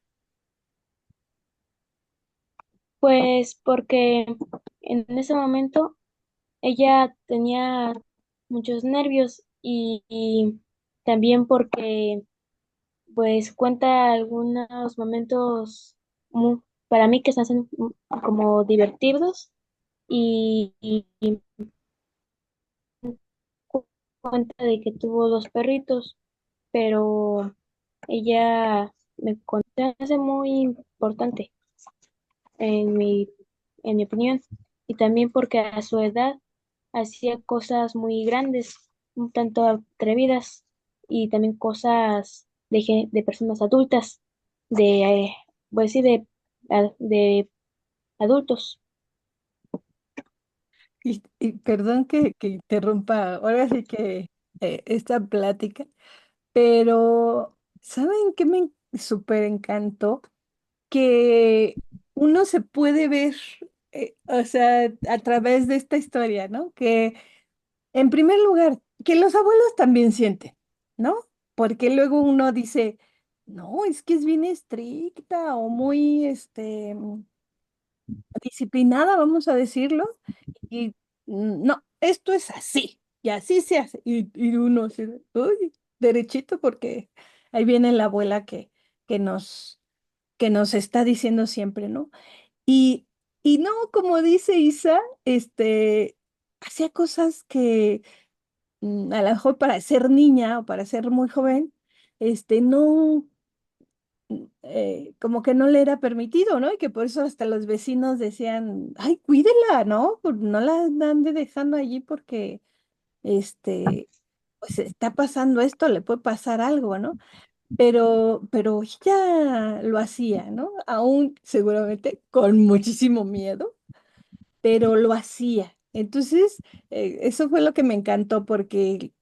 S4: Pues porque en ese momento ella tenía muchos nervios y también porque pues cuenta algunos momentos para mí que se hacen como divertidos y cuenta de que tuvo dos perritos, pero ella me contó, hace muy importante en en mi opinión, y también porque a su edad hacía cosas muy grandes, un tanto atrevidas, y también cosas de personas adultas, de, pues sí, de adultos.
S2: Y perdón que interrumpa, ahora sí que esta plática, pero ¿saben qué me súper encantó? Que uno se puede ver, o sea, a través de esta historia, ¿no? Que en primer lugar, que los abuelos también sienten, ¿no? Porque luego uno dice, no, es que es bien estricta o muy, disciplinada, vamos a decirlo, y no, esto es así, y así se hace, y uno así, uy, derechito, porque ahí viene la abuela que nos, que nos está diciendo siempre, ¿no? Y, y no, como dice Isa, hacía cosas que a lo mejor para ser niña o para ser muy joven, no, como que no le era permitido, ¿no? Y que por eso hasta los vecinos decían, ay, cuídela, ¿no? Pues no la ande dejando allí porque, pues está pasando esto, le puede pasar algo, ¿no? Pero ella lo hacía, ¿no? Aún seguramente con muchísimo miedo, pero lo hacía. Entonces, eso fue lo que me encantó porque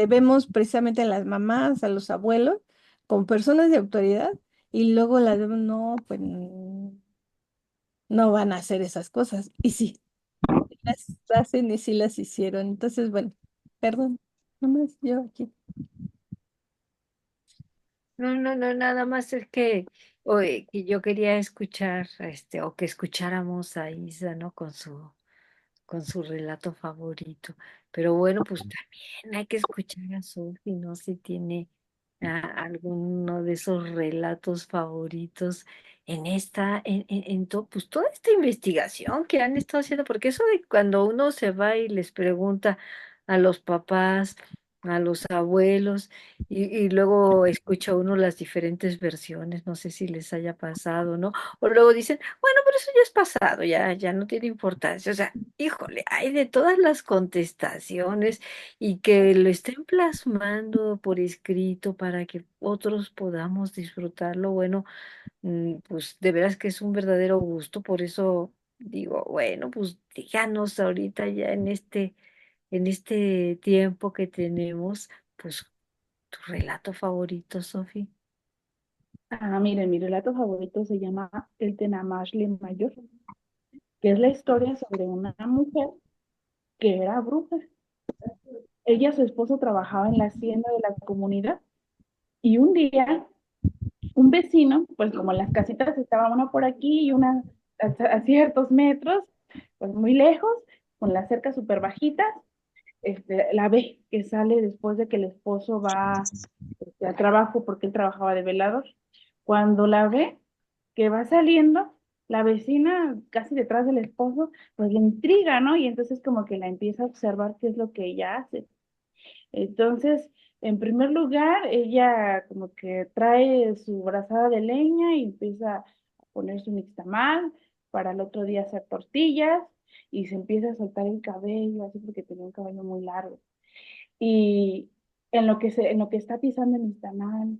S2: vemos precisamente a las mamás, a los abuelos, con personas de autoridad y luego las vemos, no, pues no van a hacer esas cosas. Y sí, las hacen y sí las hicieron. Entonces, bueno, perdón, nomás yo aquí.
S1: No, no, no, nada más es que, oye, que yo quería escuchar, o que escucháramos a Isa, ¿no? Con su relato favorito. Pero bueno, pues también hay que escuchar a Sophie, ¿no? Si tiene alguno de esos relatos favoritos en pues toda esta investigación que han estado haciendo, porque eso de cuando uno se va y les pregunta a los papás, a los abuelos, y luego escucha uno las diferentes versiones, no sé si les haya pasado, ¿no? O luego dicen, bueno, pero eso ya es pasado, ya no tiene importancia. O sea, híjole, hay de todas las contestaciones y que lo estén plasmando por escrito para que otros podamos disfrutarlo. Bueno, pues de veras que es un verdadero gusto. Por eso digo, bueno, pues díganos ahorita ya en este tiempo que tenemos, pues tu relato favorito, Sofi.
S3: Miren, mi relato favorito se llama El Tenamashli Mayor, que es la historia sobre una mujer que era bruja. Ella y su esposo trabajaban en la hacienda de la comunidad y un día un vecino, pues como las casitas estaban una por aquí y una a ciertos metros, pues muy lejos, con las cercas súper bajitas, la ve que sale después de que el esposo va al trabajo porque él trabajaba de velador. Cuando la ve que va saliendo, la vecina casi detrás del esposo, pues le intriga, ¿no? Y entonces como que la empieza a observar qué es lo que ella hace. Entonces, en primer lugar, ella como que trae su brazada de leña y empieza a poner su nixtamal para el otro día hacer tortillas y se empieza a soltar el cabello, así porque tenía un cabello muy largo. Y en lo que está pisando el nixtamal,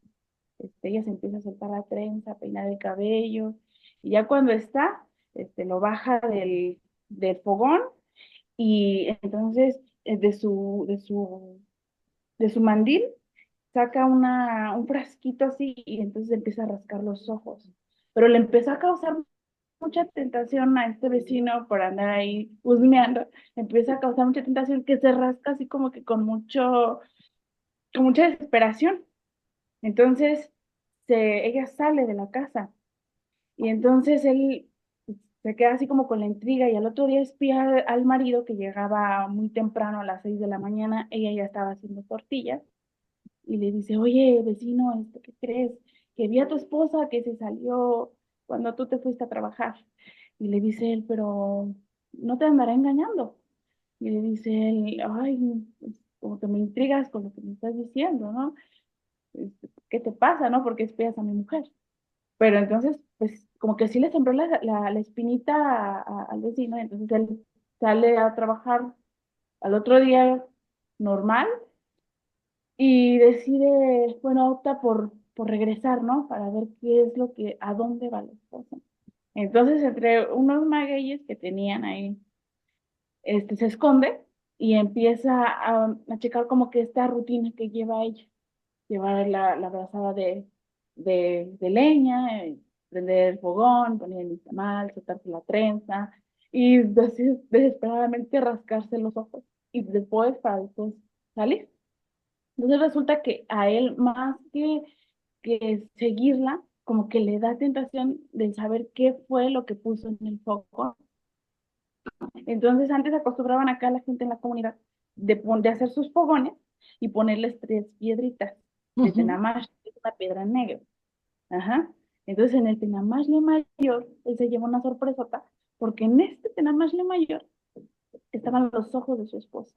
S3: ella se empieza a soltar la trenza, a peinar el cabello, y ya cuando está, lo baja del fogón y entonces de su mandil saca un frasquito así y entonces empieza a rascar los ojos. Pero le empezó a causar mucha tentación a este vecino por andar ahí husmeando, empieza a causar mucha tentación que se rasca así como que con mucha desesperación. Entonces ella sale de la casa y entonces él se queda así como con la intriga y al otro día espía al marido que llegaba muy temprano a las 6 de la mañana, ella ya estaba haciendo tortillas y le dice, oye, vecino, ¿qué crees? Que vi a tu esposa que se salió cuando tú te fuiste a trabajar. Y le dice él, pero no te andará engañando. Y le dice él, ay, pues, como que me intrigas con lo que me estás diciendo, ¿no? ¿Qué te pasa, no? ¿Por qué espías a mi mujer? Pero entonces, pues, como que sí le sembró la espinita al vecino, y entonces él sale a trabajar al otro día normal y decide, bueno, opta por regresar, ¿no? Para ver qué es a dónde va la esposa. Entonces, entre unos magueyes que tenían ahí, se esconde y empieza a checar como que esta rutina que lleva ella, llevar la brazada de leña, prender el fogón, poner el tamal, soltarse la trenza y desesperadamente rascarse los ojos y después para después salir. Entonces resulta que a él, más que seguirla, como que le da tentación de saber qué fue lo que puso en el foco. Entonces antes acostumbraban acá a la gente en la comunidad de hacer sus fogones y ponerles 3 piedritas de
S2: Ujú.
S3: tenamash, que es una piedra negra. Ajá. Entonces en el tenamashle mayor, él se llevó una sorpresota, porque en este tenamashle mayor estaban los ojos de su esposa.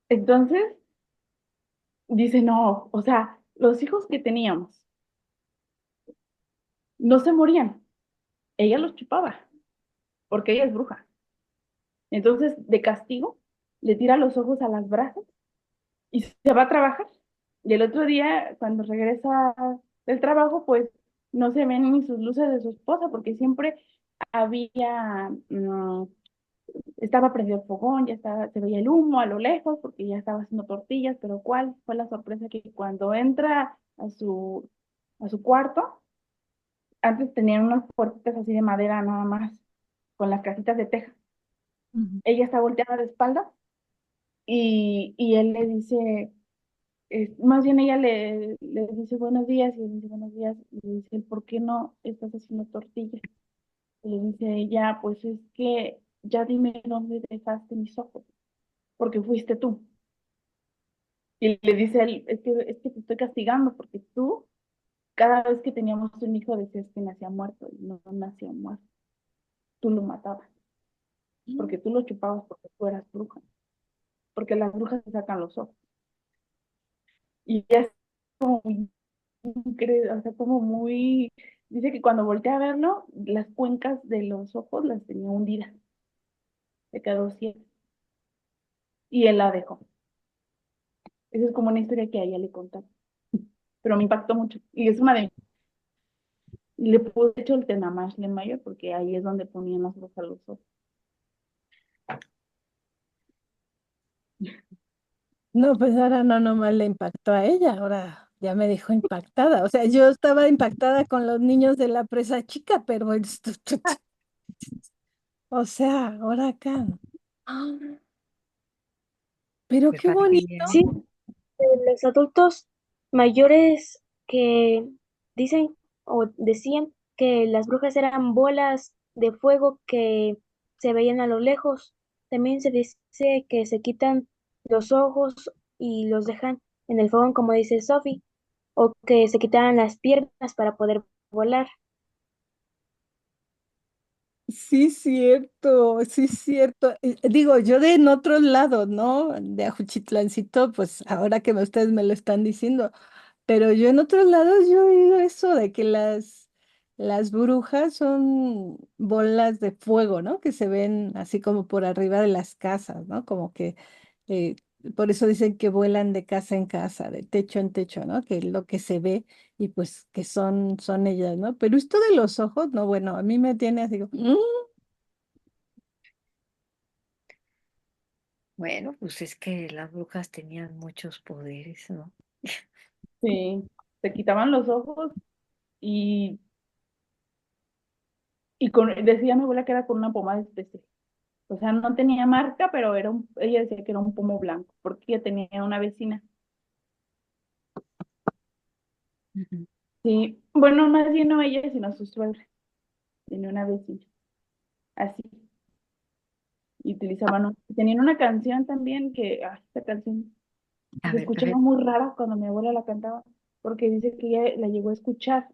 S3: Entonces dice, no, o sea, los hijos que teníamos no se morían, ella los chupaba, porque ella es bruja. Entonces, de castigo, le tira los ojos a las brasas y se va a trabajar. Y el otro día, cuando regresa del trabajo, pues no se ven ni sus luces de su esposa, porque siempre había, estaba prendido el fogón, ya estaba, se veía el humo a lo lejos, porque ya estaba haciendo tortillas, pero ¿cuál fue la sorpresa? Que cuando entra a su cuarto, antes tenían unas puertas así de madera nada más, con las casitas de teja.
S2: Ujú.
S3: Ella está volteada de espalda y él le dice, más bien ella le dice buenos días y él dice buenos días y le dice, ¿por qué no estás haciendo tortillas? Y le dice ella, pues es que ya dime dónde dejaste mis ojos, porque fuiste tú. Y le dice él, es que te estoy castigando porque tú, cada vez que teníamos un hijo decías que nacía muerto y no nacía muerto, tú lo matabas, porque tú lo chupabas porque tú eras bruja, porque las brujas se sacan los ojos. Y ella es como muy, o sea, como muy, dice que cuando volteé a verlo, las cuencas de los ojos las tenía hundidas, se quedó ciega y él la dejó. Esa es como una historia que a ella le contaron, pero me impactó mucho. Y es una de, y le puse hecho el tenamashle mayor porque ahí es donde ponían las brujas los ojos.
S2: No, pues ahora no nomás le impactó a ella, ahora ya me dejó impactada. O sea, yo estaba impactada con los niños de la presa chica, pero o sea, ahora acá. Ah, pero
S1: Pues
S2: qué
S1: para que
S2: bonito.
S1: vean.
S4: Sí, los adultos mayores que dicen o decían que las brujas eran bolas de fuego que se veían a lo lejos, También se dice que se quitan los ojos y los dejan en el fogón, como dice Sophie, o que se quitaban las piernas para poder volar.
S2: Sí, cierto, sí, cierto. Digo, yo de en otros lados, ¿no? De Ajuchitlancito, pues ahora que ustedes me lo están diciendo, pero yo en otros lados yo he oído eso de que las brujas son bolas de fuego, ¿no? Que se ven así como por arriba de las casas, ¿no? Como que eh, por eso dicen que vuelan de casa en casa, de techo en techo, ¿no? Que es lo que se ve y pues que son ellas, ¿no? Pero esto de los ojos, no, bueno, a mí me tiene así como,
S1: Bueno, pues es que las brujas tenían muchos poderes, ¿no?
S3: Sí, se quitaban los ojos y, decía mi abuela que era con una pomada especial. O sea, no tenía marca, pero ella decía que era un pomo blanco, porque ella tenía una vecina.
S1: Ujú.
S3: Sí, bueno, más bien no ella, sino su suegra. Tenía una vecina, así. Y tenían una canción también esta canción
S1: A
S3: se
S1: ver, a
S3: escuchaba
S1: ver.
S3: muy rara cuando mi abuela la cantaba, porque dice que ella la llegó a escuchar.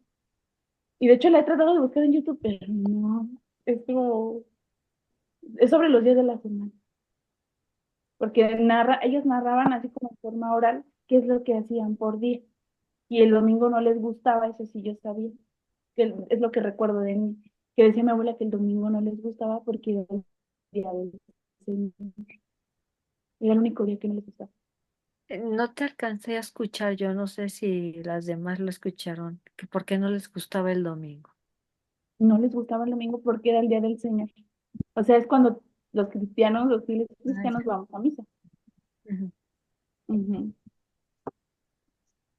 S3: Y de hecho la he tratado de buscar en YouTube, pero no, es como, es sobre los días de la semana, porque ellos narraban así como en forma oral qué es lo que hacían por día. Y el domingo no les gustaba, eso sí yo sabía, es lo que recuerdo de mí, que decía mi abuela que el domingo no les gustaba porque era el día del Señor, era el único día que no les gustaba.
S1: No te alcancé a escuchar, yo no sé si las demás lo escucharon, que por qué no les gustaba el domingo.
S3: No les gustaba el domingo porque era el día del Señor. O sea, es cuando los cristianos, los fieles
S1: Ah,
S3: cristianos
S1: ya.
S3: vamos a misa.
S1: Ujú.
S3: Ujú.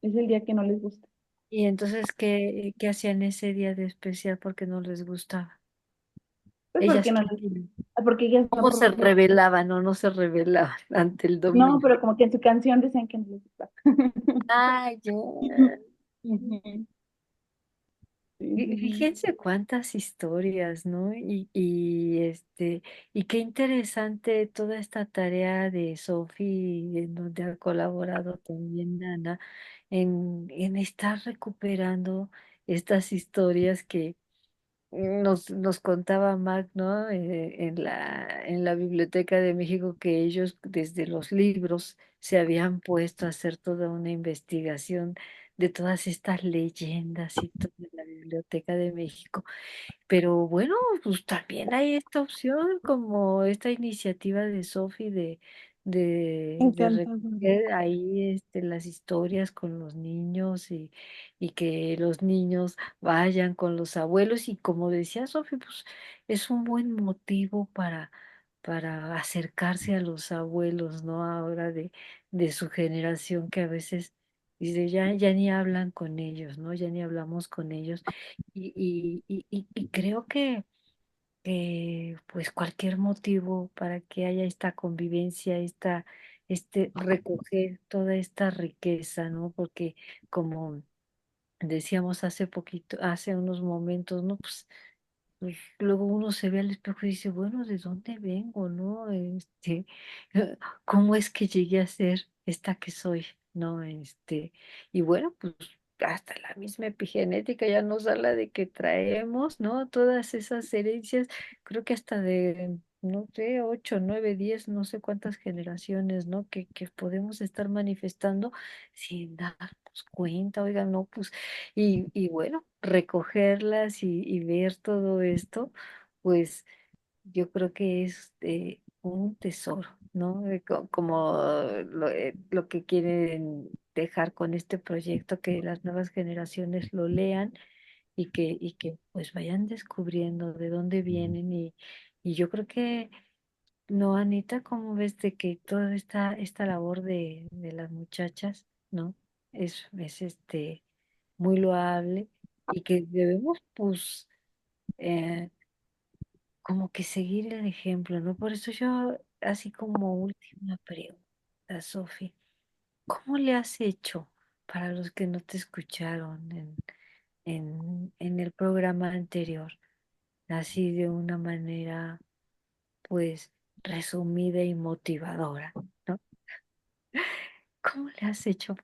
S3: Es el día que no les gusta.
S1: Y entonces, ¿qué hacían ese día de especial porque no les gustaba?
S3: Pues
S1: Ellas,
S3: porque no les, porque ellas no,
S1: ¿cómo se revelaban o no se revelaban ante el
S3: no,
S1: domingo?
S3: pero como que en su canción decían que no les gusta.
S1: Ay, ya.
S3: Ujú. Sí, sí, sí.
S1: Fíjense cuántas historias, ¿no? Y qué interesante toda esta tarea de Sophie, en donde ha colaborado también Ana, en estar recuperando estas historias que nos contaba Mac, ¿no? En la Biblioteca de México, que ellos desde los libros se habían puesto a hacer toda una investigación de todas estas leyendas y todo en la Biblioteca de México. Pero bueno, pues también hay esta opción, como esta iniciativa de Sophie de
S2: encantadora.
S1: recoger ahí las historias con los niños y que los niños vayan con los abuelos. Y como decía Sophie, pues es un buen motivo para acercarse a los abuelos, ¿no? Ahora de su generación, que a veces dice, ya ni hablan con ellos, ¿no? Ya ni hablamos con ellos. Y creo que pues cualquier motivo para que haya esta convivencia, recoger toda esta riqueza, ¿no? Porque como decíamos hace poquito, hace unos momentos, ¿no? Pues luego uno se ve al espejo y dice, bueno, ¿de dónde vengo, no? ¿Cómo es que llegué a ser esta que soy, no? Y bueno, pues hasta la misma epigenética ya nos habla de que traemos, ¿no? Todas esas herencias, creo que hasta de, no sé, 8, 9, 10, no sé cuántas generaciones, ¿no? Que podemos estar manifestando sin darnos cuenta, oigan, no, pues y bueno, recogerlas y ver todo esto, pues yo creo que es un tesoro, ¿no? Como lo que quieren dejar con este proyecto, que las nuevas generaciones lo lean y que pues vayan descubriendo de dónde vienen y yo creo que, no, Anita, ¿cómo ves de que toda esta labor de las muchachas, ¿no? Es muy loable y que debemos, pues, eh, como que seguir el ejemplo, ¿no? Por eso yo, así como última pregunta, Sofi, ¿cómo le has hecho para los que no te escucharon en el programa anterior? Así de una manera, pues, resumida y motivadora, ¿no? ¿Cómo le has hecho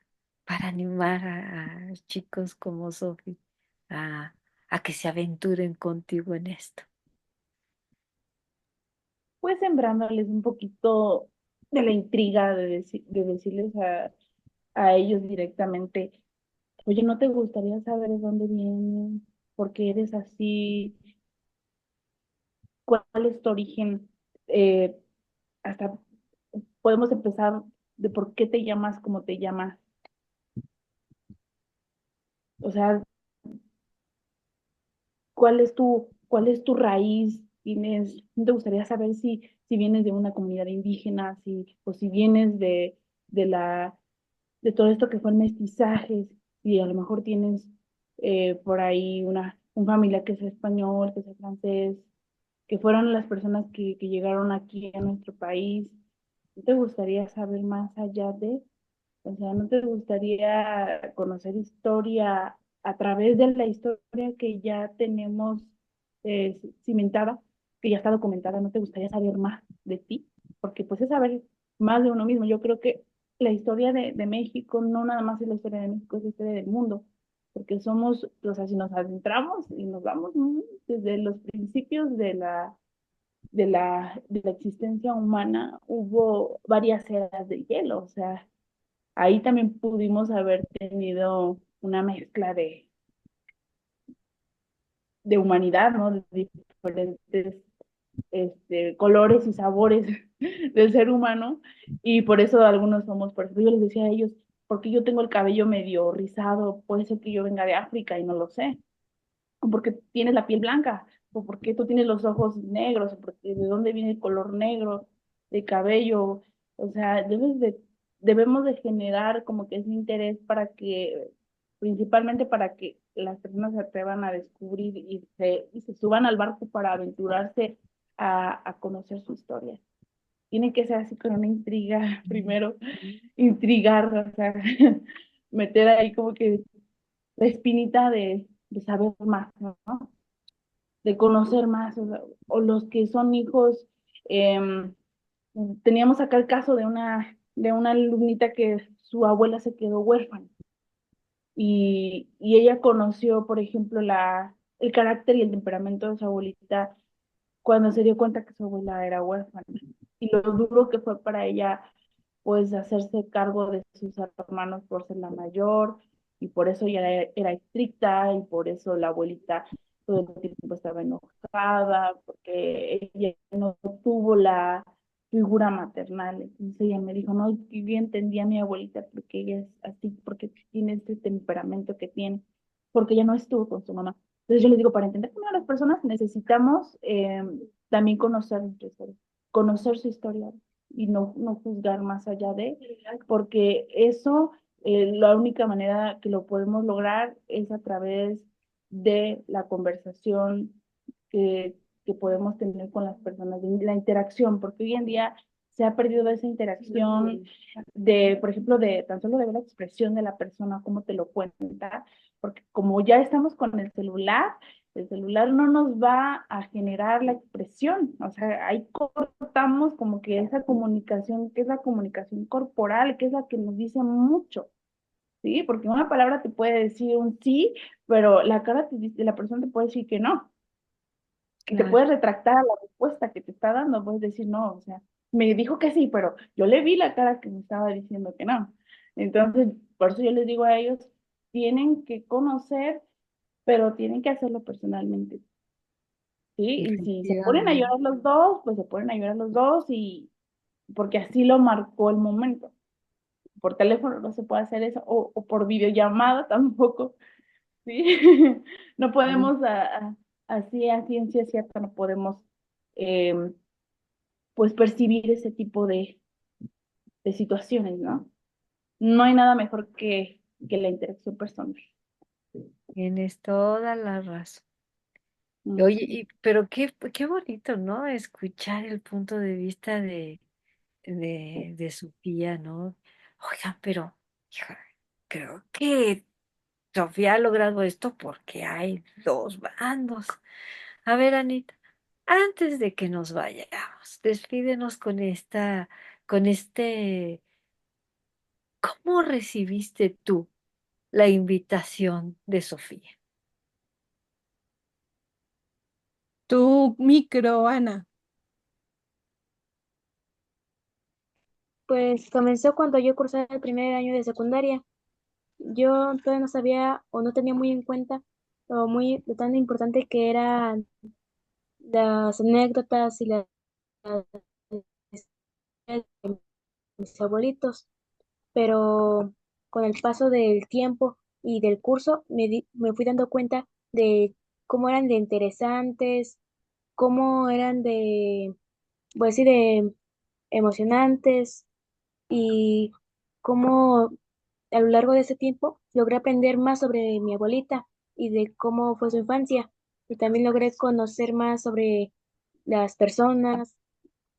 S1: para animar a chicos como Sophie a, a que se aventuren contigo en esto?
S3: Pues sembrándoles un poquito de la intriga de decirles a ellos directamente, oye, ¿no te gustaría saber de dónde vienes? ¿Por qué eres así? ¿Cuál es tu origen? Eh, hasta podemos empezar de por qué te llamas como te llamas. O sea, cuál es tu raíz? ¿No te gustaría saber si vienes de una comunidad indígena, o si vienes de de todo esto que fue el mestizaje, y a lo mejor tienes por ahí un familia que sea español, que sea francés, que fueron las personas que llegaron aquí a nuestro país? ¿No te gustaría saber más allá de? O sea, ¿no te gustaría conocer historia a través de la historia que ya tenemos cimentada, que ya está documentada? ¿No te gustaría saber más de ti? Porque pues es saber más de uno mismo. Yo creo que la historia de México no nada más es la historia de México, es la historia del mundo, porque somos, o sea, si nos adentramos y nos vamos desde los principios de la existencia humana, hubo varias eras de hielo. O sea, ahí también pudimos haber tenido una mezcla de humanidad, ¿no? De diferentes colores y sabores del ser humano, y por eso algunos somos, por eso yo les decía a ellos, porque yo tengo el cabello medio rizado, puede ser que yo venga de África y no lo sé, o porque tienes la piel blanca, o porque tú tienes los ojos negros, o porque de dónde viene el color negro de cabello. O sea, debemos de generar como que ese interés para que, principalmente para que las personas se atrevan a descubrir y se suban al barco para aventurarse a conocer su historia. Tiene que ser así con una intriga, primero, intrigar, o sea, meter ahí como que la espinita de saber más, ¿no? De conocer más, o los que son hijos. eh, Teníamos acá el caso de una alumnita que su abuela se quedó huérfana, y ella conoció, por ejemplo, el carácter y el temperamento de su abuelita cuando se dio cuenta que su abuela era huérfana, y lo duro que fue para ella pues hacerse cargo de sus hermanos por ser la mayor, y por eso ella era estricta, y por eso la abuelita todo el tiempo estaba enojada, porque ella no tuvo la figura maternal. Entonces ella me dijo, no, yo entendía a mi abuelita porque ella es así, porque tiene este temperamento que tiene, porque ella no estuvo con su mamá. Entonces yo les digo, para entender cómo las personas necesitamos también conocer nuestra historia, conocer su historia, y no juzgar más allá de, porque eso, la única manera que lo podemos lograr es a través de la conversación que, que podemos tener con las personas, de la interacción, porque hoy en día se ha perdido esa interacción por ejemplo, de tan solo de ver la expresión de la persona, cómo te lo cuenta, porque como ya estamos con el celular no nos va a generar la expresión. O sea, ahí cortamos como que esa comunicación, que es la comunicación corporal, que es la que nos dice mucho, ¿sí? Porque una palabra te puede decir un sí, pero la cara de la persona te puede decir que no, y te
S1: Claro,
S3: puedes retractar a la respuesta que te está dando, puedes decir no. O sea, me dijo que sí, pero yo le vi la cara que me estaba diciendo que no. Entonces, por eso yo les digo a ellos, tienen que conocer, pero tienen que hacerlo personalmente, ¿sí? Y si se ponen a
S1: efectivamente.
S3: llorar los dos, pues se ponen a llorar los dos, y porque así lo marcó el momento. Por teléfono no se puede hacer eso, o por videollamada tampoco, ¿sí? No podemos, así a ciencia cierta, no podemos eh, pues percibir ese tipo de situaciones, ¿no? No hay nada mejor que la interacción personal.
S1: Tienes toda la razón. Oye,
S3: Ujú.
S1: pero qué bonito, ¿no? Escuchar el punto de vista de Sofía, ¿no? Oigan, pero hija, creo que Sofía ha logrado esto porque hay dos bandos. A ver, Anita. Antes de que nos vayamos, despídenos con con este, ¿cómo recibiste tú la invitación de Sofía?
S2: Tu micro, Ana.
S4: Pues comenzó cuando yo cursaba el primer año de secundaria. Yo todavía no sabía o no tenía muy en cuenta lo tan importante que eran las anécdotas y las historias de mis abuelitos, pero con el paso del tiempo y del curso me fui dando cuenta de cómo eran de interesantes, cómo eran pues sí, de emocionantes y cómo a lo largo de ese tiempo logré aprender más sobre mi abuelita y de cómo fue su infancia y también logré conocer más sobre las personas.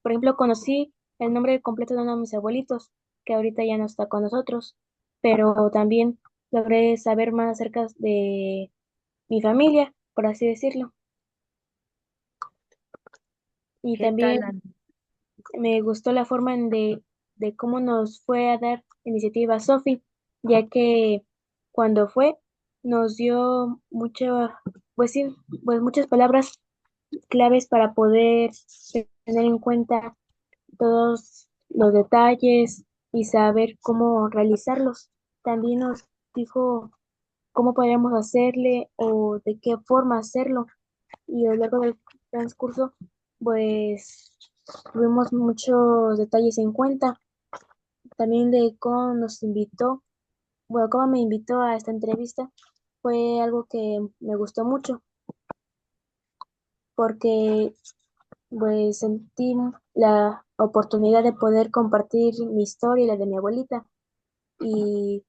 S4: Por ejemplo, conocí el nombre completo de uno de mis abuelitos, que ahorita ya no está con nosotros, pero también logré saber más acerca de mi familia, por así decirlo. Y
S1: ¿Qué
S4: también
S1: tal, Ana?
S4: me gustó la forma de cómo nos fue a dar iniciativa Sofi, ya que cuando fue nos dio pues sí, pues muchas palabras claves para poder tener en cuenta todos los detalles y saber cómo realizarlos. También nos dijo cómo podríamos hacerle o de qué forma hacerlo. Y a lo largo del transcurso, pues tuvimos muchos detalles en cuenta. También de cómo nos invitó, bueno, cómo me invitó a esta entrevista, fue algo que me gustó mucho porque pues sentí la oportunidad de poder compartir mi historia y la de mi abuelita y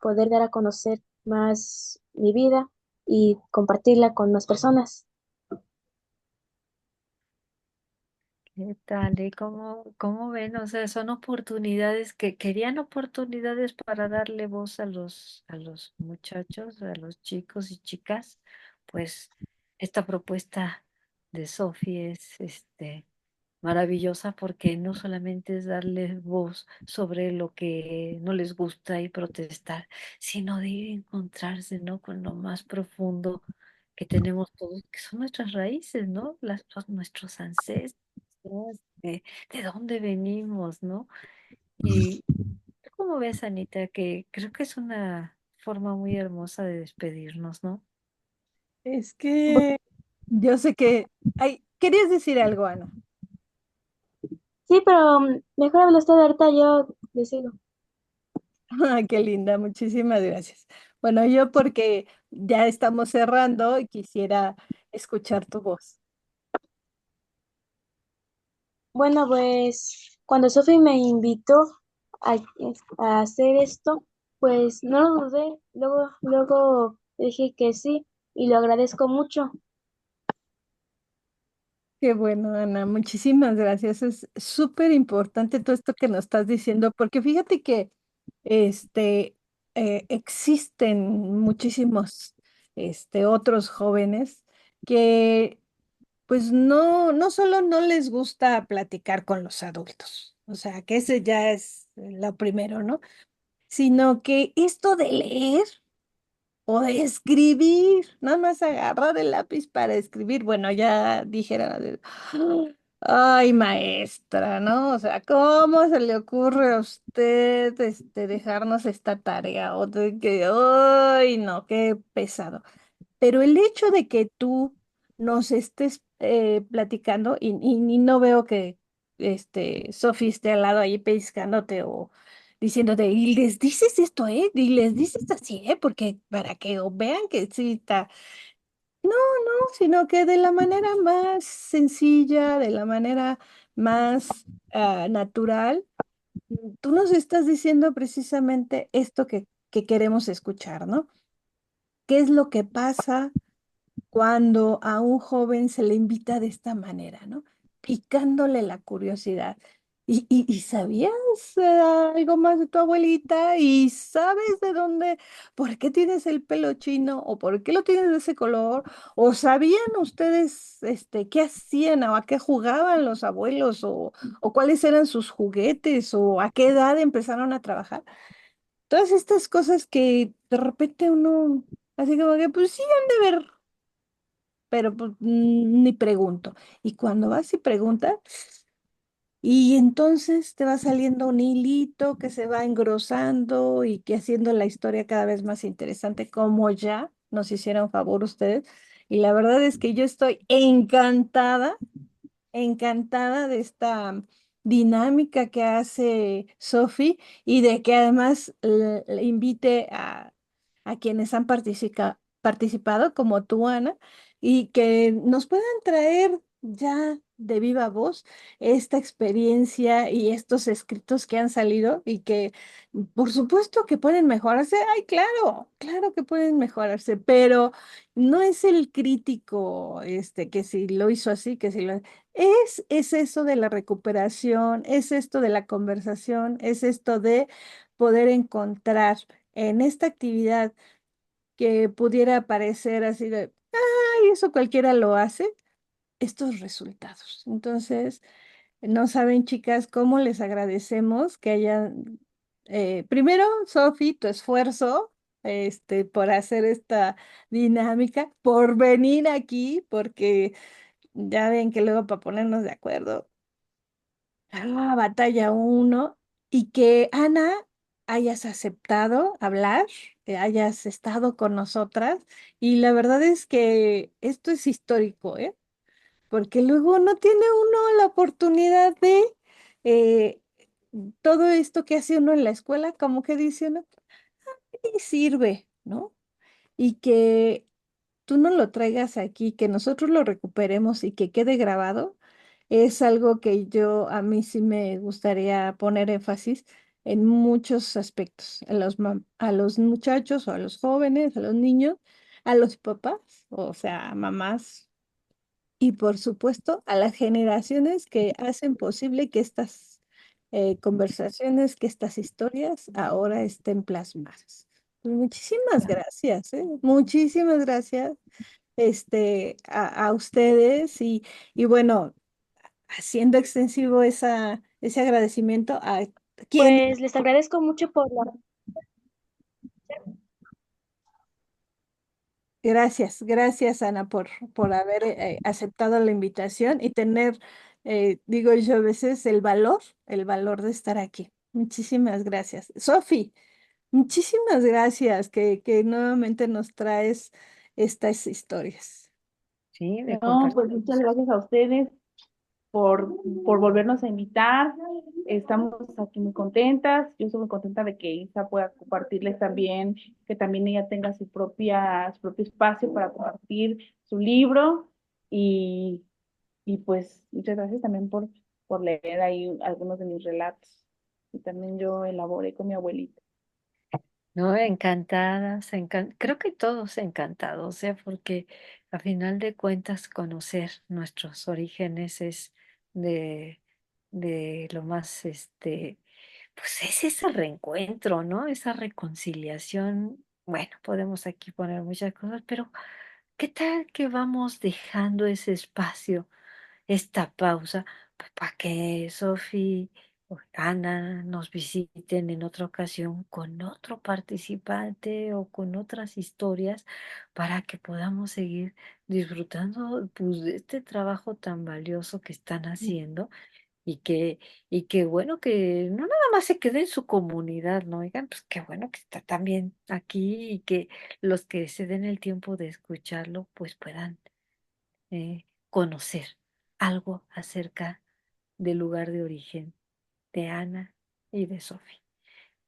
S4: poder dar a conocer más mi vida y compartirla con más personas.
S1: ¿Qué tal? ¿Cómo ven? O sea, son oportunidades que querían oportunidades para darle voz a a los muchachos, a los chicos y chicas. Pues esta propuesta de Sofi es maravillosa porque no solamente es darles voz sobre lo que no les gusta y protestar, sino de ir a encontrarse, ¿no? Con lo más profundo que tenemos todos, que son nuestras raíces, ¿no? Nuestros ancestros, ¿no? De dónde venimos, ¿no? Y ¿tú cómo ves, Anita? Que creo que es una forma muy hermosa de despedirnos, ¿no?
S2: Es que yo sé que... Ay, ¿querías decir algo, Ana?
S4: Sí, pero mejor habla usted ahorita, yo decido.
S2: Ay, qué linda, muchísimas gracias. Bueno, yo porque ya estamos cerrando y quisiera escuchar tu voz.
S4: Bueno, pues cuando Sophie me invitó a, a hacer esto, pues no lo dudé, luego dije que sí y lo agradezco mucho.
S2: Qué bueno, Ana, muchísimas gracias. Es súper importante todo esto que nos estás diciendo, porque fíjate que este, existen muchísimos otros jóvenes que pues no solo no les gusta platicar con los adultos, o sea, que ese ya es lo primero, ¿no? Sino que esto de leer o de escribir, nada más agarrar el lápiz para escribir, bueno, ya dijera, ay, maestra, ¿no? O sea, ¿cómo se le ocurre a usted dejarnos esta tarea? O de que, ay, no, qué pesado. Pero el hecho de que tú nos estés platicando y no veo que Sofi esté al lado ahí pescándote o diciéndote, y les dices esto, ¿eh? Y les dices así, ¿eh? Porque para que vean que sí está. No, no, sino que de la manera más sencilla, de la manera más natural, tú nos estás diciendo precisamente esto que queremos escuchar, ¿no? ¿Qué es lo que pasa cuando a un joven se le invita de esta manera, ¿no? Picándole la curiosidad. ¿Y sabías algo más de tu abuelita? ¿Y sabes de dónde, por qué tienes el pelo chino o por qué lo tienes de ese color? ¿O sabían ustedes qué hacían o a qué jugaban los abuelos o cuáles eran sus juguetes o a qué edad empezaron a trabajar? Todas estas cosas que de repente uno, así como que, pues sí han de ver, pero pues, ni pregunto. Y cuando vas y preguntas, y entonces te va saliendo un hilito que se va engrosando y que haciendo la historia cada vez más interesante, como ya nos hicieron favor ustedes. Y la verdad es que yo estoy encantada de esta dinámica que hace Sophie y de que además le invite a quienes han participado, como tú, Ana, y que nos puedan traer ya de viva voz esta experiencia y estos escritos que han salido y que por supuesto que pueden mejorarse. Ay, claro, claro que pueden mejorarse, pero no es el crítico que si lo hizo así, que si lo... Es eso de la recuperación, es esto de la conversación, es esto de poder encontrar en esta actividad que pudiera parecer así de, ay, eso cualquiera lo hace, estos resultados. Entonces, no saben, chicas, cómo les agradecemos que hayan, primero, Sofi, tu esfuerzo, por hacer esta dinámica, por venir aquí, porque ya ven que luego para ponernos de acuerdo, batalla uno, y que Ana hayas aceptado hablar, que hayas estado con nosotras, y la verdad es que esto es histórico, ¿eh? Porque luego no tiene uno la oportunidad de eh, todo esto que hace uno en la escuela, como que dice uno, y sirve, ¿no? Y que tú no lo traigas aquí, que nosotros lo recuperemos y que quede grabado, es algo que yo a mí sí me gustaría poner énfasis en muchos aspectos, a los muchachos o a los jóvenes, a los niños, a los papás, o sea, a mamás y por supuesto a las generaciones que hacen posible que estas conversaciones, que estas historias ahora estén plasmadas. Pues muchísimas gracias, ¿eh? Muchísimas gracias a ustedes y bueno, haciendo extensivo ese agradecimiento a quien.
S4: Pues les agradezco mucho por la...
S2: Gracias, gracias Ana por haber aceptado la invitación y tener, digo yo a veces, el valor de estar aquí. Muchísimas gracias. Sofi, muchísimas gracias que nuevamente nos traes estas historias.
S1: Sí, de
S3: No, pues
S1: compartir.
S3: muchas gracias a ustedes por volvernos a invitar. Estamos aquí muy contentas. Yo estoy muy contenta de que Isa pueda compartirles también, que también ella tenga su propio espacio para compartir su libro. Y, y pues muchas gracias también por leer ahí algunos de mis relatos. Y también yo elaboré con mi abuelita.
S1: No, encantadas, creo que todos encantados, ¿eh? Porque a final de cuentas conocer nuestros orígenes es de, de lo más, pues es ese reencuentro, ¿no? Esa reconciliación. Bueno, podemos aquí poner muchas cosas, pero ¿qué tal que vamos dejando ese espacio, esta pausa, pues para que Sofi o Ana nos visiten en otra ocasión con otro participante o con otras historias para que podamos seguir disfrutando pues, de este trabajo tan valioso que están haciendo y que bueno que no nada más se quede en su comunidad, ¿no? Oigan, pues qué bueno que está también aquí y que los que se den el tiempo de escucharlo pues puedan conocer algo acerca del lugar de origen de Ana y de Sophie.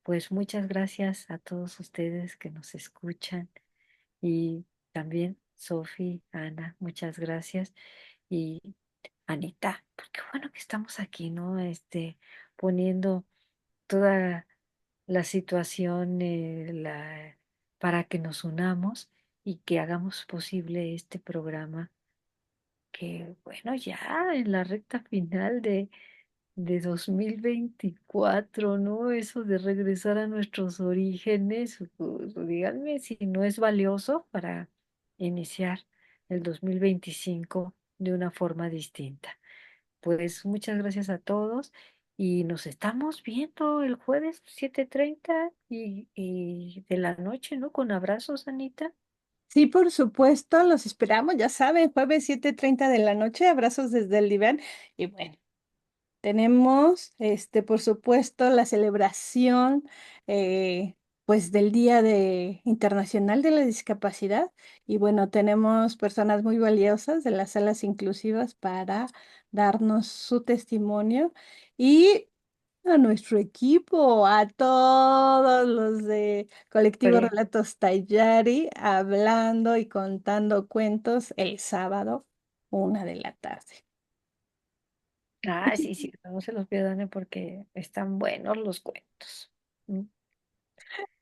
S1: Pues muchas gracias a todos ustedes que nos escuchan y también Sophie, Ana, muchas gracias y Anita, pues qué bueno que estamos aquí, ¿no? Poniendo toda la situación para que nos unamos y que hagamos posible este programa que, bueno, ya en la recta final de 2024, ¿no? Eso de regresar a nuestros orígenes, pues, díganme si no es valioso para iniciar el 2025 de una forma distinta. Pues muchas gracias a todos y nos estamos viendo el jueves 7:30 y de la noche, ¿no? Con abrazos, Anita.
S2: Sí, por supuesto, los esperamos, ya saben, jueves 7:30 de la noche, abrazos desde el diván. Y bueno, tenemos, por supuesto, la celebración, eh, pues, del Internacional de la Discapacidad. Y bueno, tenemos personas muy valiosas de las salas inclusivas para darnos su testimonio. Y a nuestro equipo, a todos los de Colectivo
S1: Pre-
S2: Relatos Tayari, hablando y contando cuentos el sábado, 1 de la tarde.
S1: Ah, sí, sí, no se los pierdan porque están buenos los cuentos. Mm.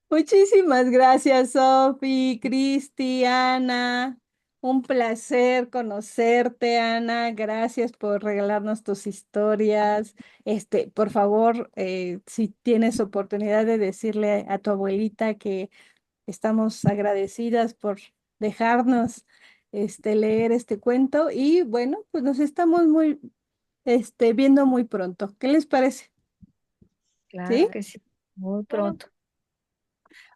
S2: Muchísimas gracias, Sofi, Cristi, Ana. Un placer conocerte, Ana. Gracias por regalarnos tus historias. Por favor, si tienes oportunidad de decirle a tu abuelita que estamos agradecidas por dejarnos, leer este cuento y bueno, pues nos estamos viendo muy pronto. ¿Qué les parece?
S1: Claro
S2: ¿Sí?
S1: que sí, muy
S4: Claro.
S1: pronto.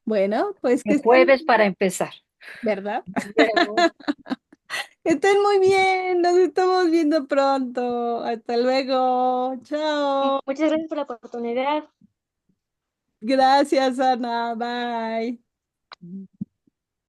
S2: Bueno, pues que
S1: El
S2: estén,
S1: jueves para empezar.
S2: ¿verdad?
S4: Nos vemos.
S2: Que estén muy bien, nos estamos viendo pronto. Hasta luego. Chao.
S4: Muchas gracias por la oportunidad.
S2: Gracias, Ana. Bye.